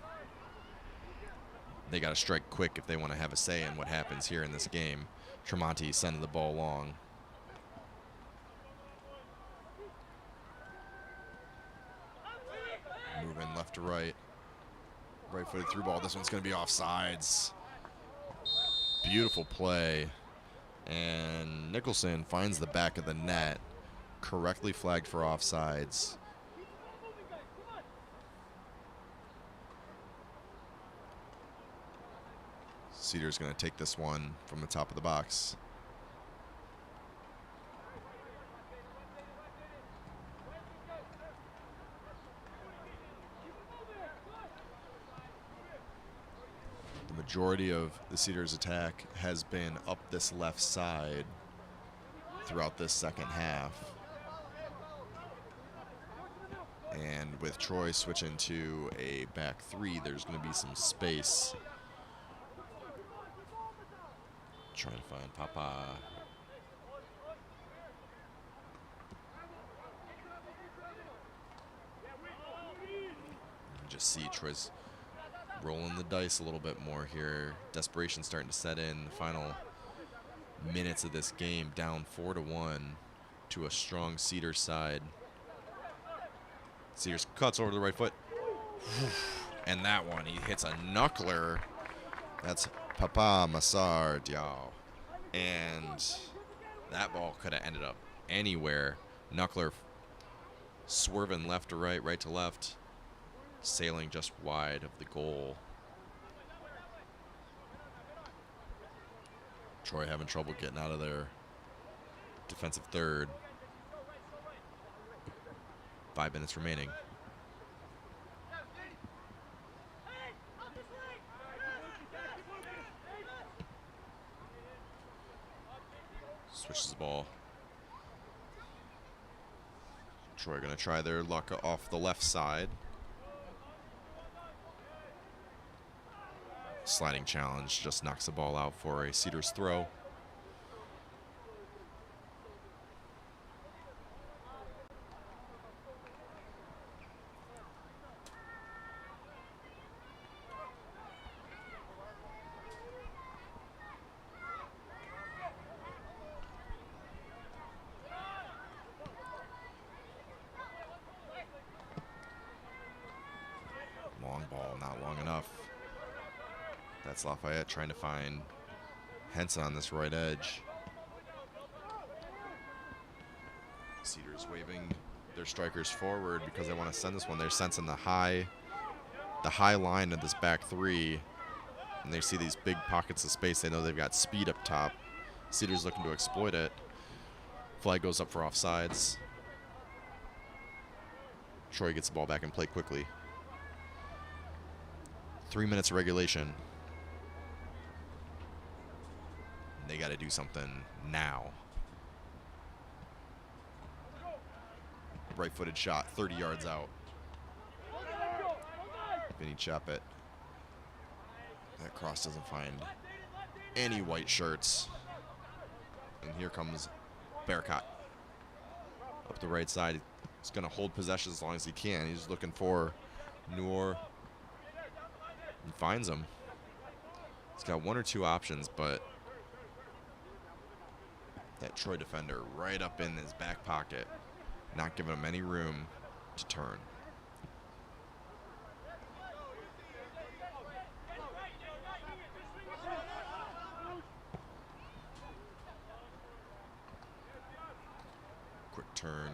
They got to strike quick if they want to have a say in what happens here in this game. Tremonti sending the ball long. Moving left to right. Right-footed through ball. This one's going to be offsides. Beautiful play. And Nicholson finds the back of the net. Correctly flagged for offsides. Cedars going to take this one from the top of the box. The majority of the Cedars attack has been up this left side throughout this second half. And with Troy switching to a back 3, there's going to be some space. Trying to find Papa. You can just see Troy's rolling the dice a little bit more here. Desperation starting to set in. The final minutes of this game, down 4-1 to a strong Cedars side. Cedars cuts over to the right foot. And that one, he hits a knuckler. That's Papa Massar Diao. And that ball could have ended up anywhere. Knuckler swerving left to right, right to left, sailing just wide of the goal. Troy having trouble getting out of their defensive third. 5 minutes remaining. Switches the ball. Troy going to try their luck off the left side. Sliding challenge just knocks the ball out for a Cedars throw. Long ball, not long enough. That's Lafayette trying to find Henson on this right edge. Cedars waving their strikers forward because they want to send this one. They're sensing the high line of this back 3, and they see these big pockets of space. They know they've got speed up top. Cedars looking to exploit it. Flag goes up for offsides. Troy gets the ball back in play quickly. 3 minutes of regulation. They got to do something now. Right-footed shot, 30 yards out. Vinny Chapet. That cross doesn't find any white shirts. And here comes Bearcott. Up the right side. He's going to hold possession as long as he can. He's looking for Noor. He finds him. He's got one or two options, but that Troy defender right up in his back pocket, not giving him any room to turn. Quick turn.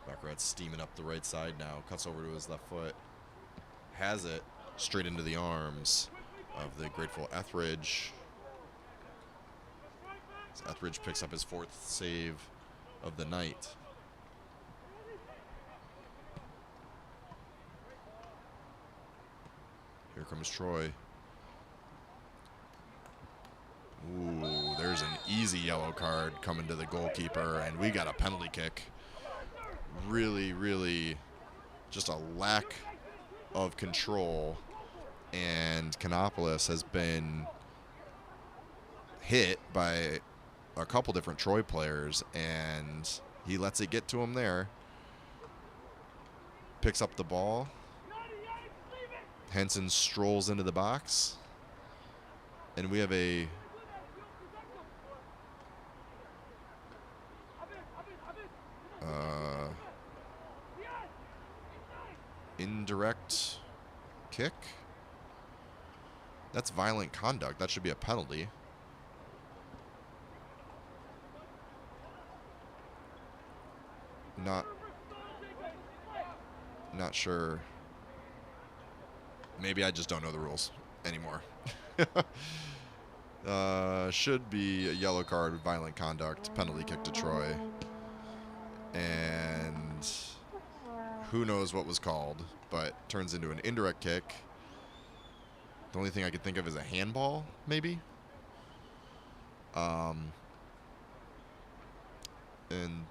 Baccarat's steaming up the right side now. Cuts over to his left foot. Has it straight into the arms of the grateful Etheridge. As Etheridge picks up his 4th save of the night. Here comes Troy. Ooh, there's an easy yellow card coming to the goalkeeper, and we got a penalty kick. Really, really just a lack of control, and Kanopoulos has been hit by a couple different Troy players, and he lets it get to him there. Picks up the ball. Henson strolls into the box, and we have a indirect kick. That's violent conduct. That should be a penalty. Not sure. Maybe I just don't know the rules anymore. Should be a yellow card with violent conduct, penalty kick to Troy. And who knows what was called, but turns into an indirect kick. The only thing I could think of is a handball, maybe. And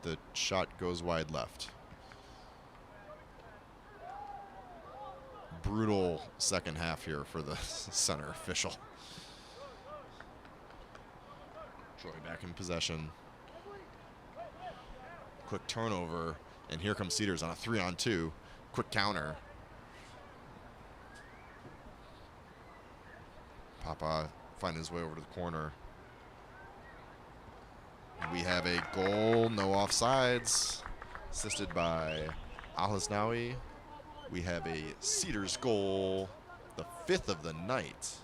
the shot goes wide left. Brutal second half here for the center official. Troy back in possession. Quick turnover, and here comes Cedars on a 3-on-2. Quick counter. Papa finding his way over to the corner. We have a goal, no offsides, assisted by Al-Hasnawi. We have a Cedars goal, the 5th of the night.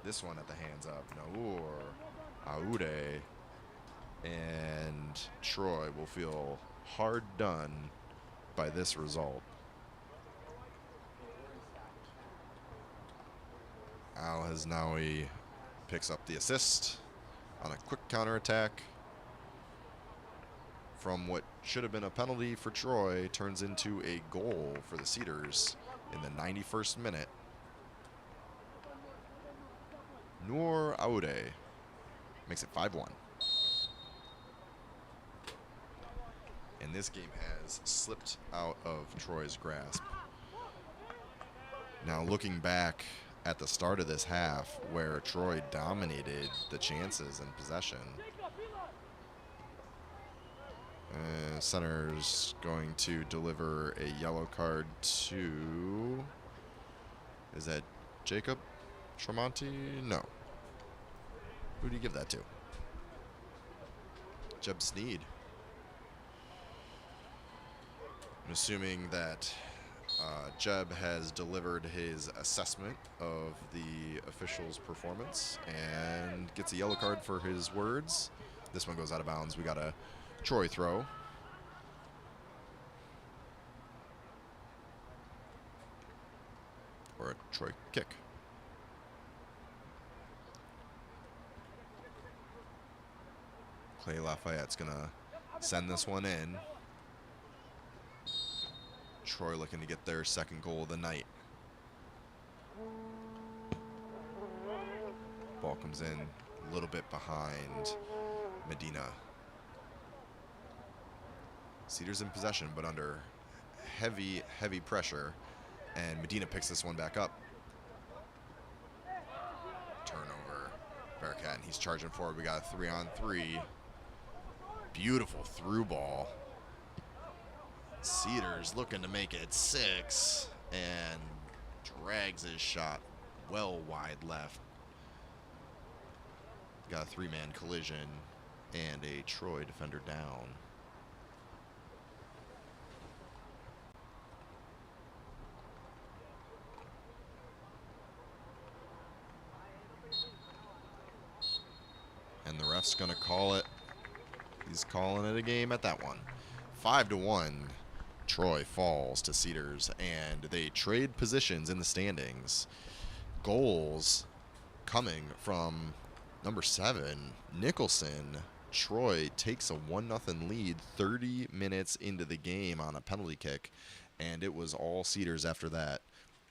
This one at the hands of Noor Aude. And Troy will feel hard done by this result. Al-Hasnawi picks up the assist on a quick counterattack. From what should have been a penalty for Troy, turns into a goal for the Cedars in the 91st minute. Noor Aude makes it 5-1. And this game has slipped out of Troy's grasp. Now looking back at the start of this half, where Troy dominated the chances and possession, center's going to deliver a yellow card to, is that Jacob Tremonti? No. Who do you give that to? Jeb Sneed. I'm assuming that Jeb has delivered his assessment of the official's performance and gets a yellow card for his words. This one goes out of bounds. We got a Troy throw. Or a Troy kick. Clay Lafayette's going to send this one in. Troy looking to get their second goal of the night. Ball comes in a little bit behind Medina. Cedars in possession, but under heavy, heavy pressure. And Medina picks this one back up. Turnover. Bearcat, and he's charging forward. We got a 3-on-3. Beautiful through ball. Cedars looking to make it 6 and drags his shot well wide left. Got a 3-man collision and a Troy defender down. And the ref's going to call it. He's calling it a game at that one. 5-1. Troy falls to Cedars, and they trade positions in the standings. Goals coming from number 7, Nicholson. Troy takes a 1-0 lead 30 minutes into the game on a penalty kick, and it was all Cedars after that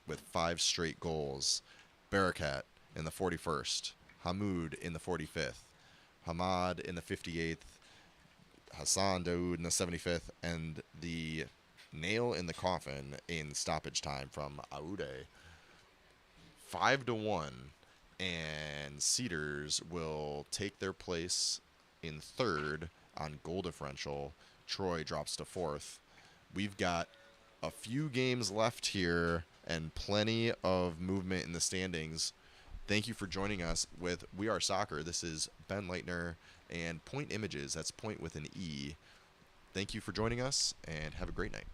with 5 straight goals. Bearcat in the 41st, Hamoud in the 45th, Hamad in the 58th, Hassan Daoud in the 75th, and the nail in the coffin in stoppage time from Aude. 5-1, and Cedars will take their place in 3rd on goal differential. Troy drops to 4th. We've got a few games left here and plenty of movement in the standings. Thank you for joining us with We Are Soccer. This is Ben Leitner and Point Images. That's Point with an E. Thank you for joining us, and have a great night.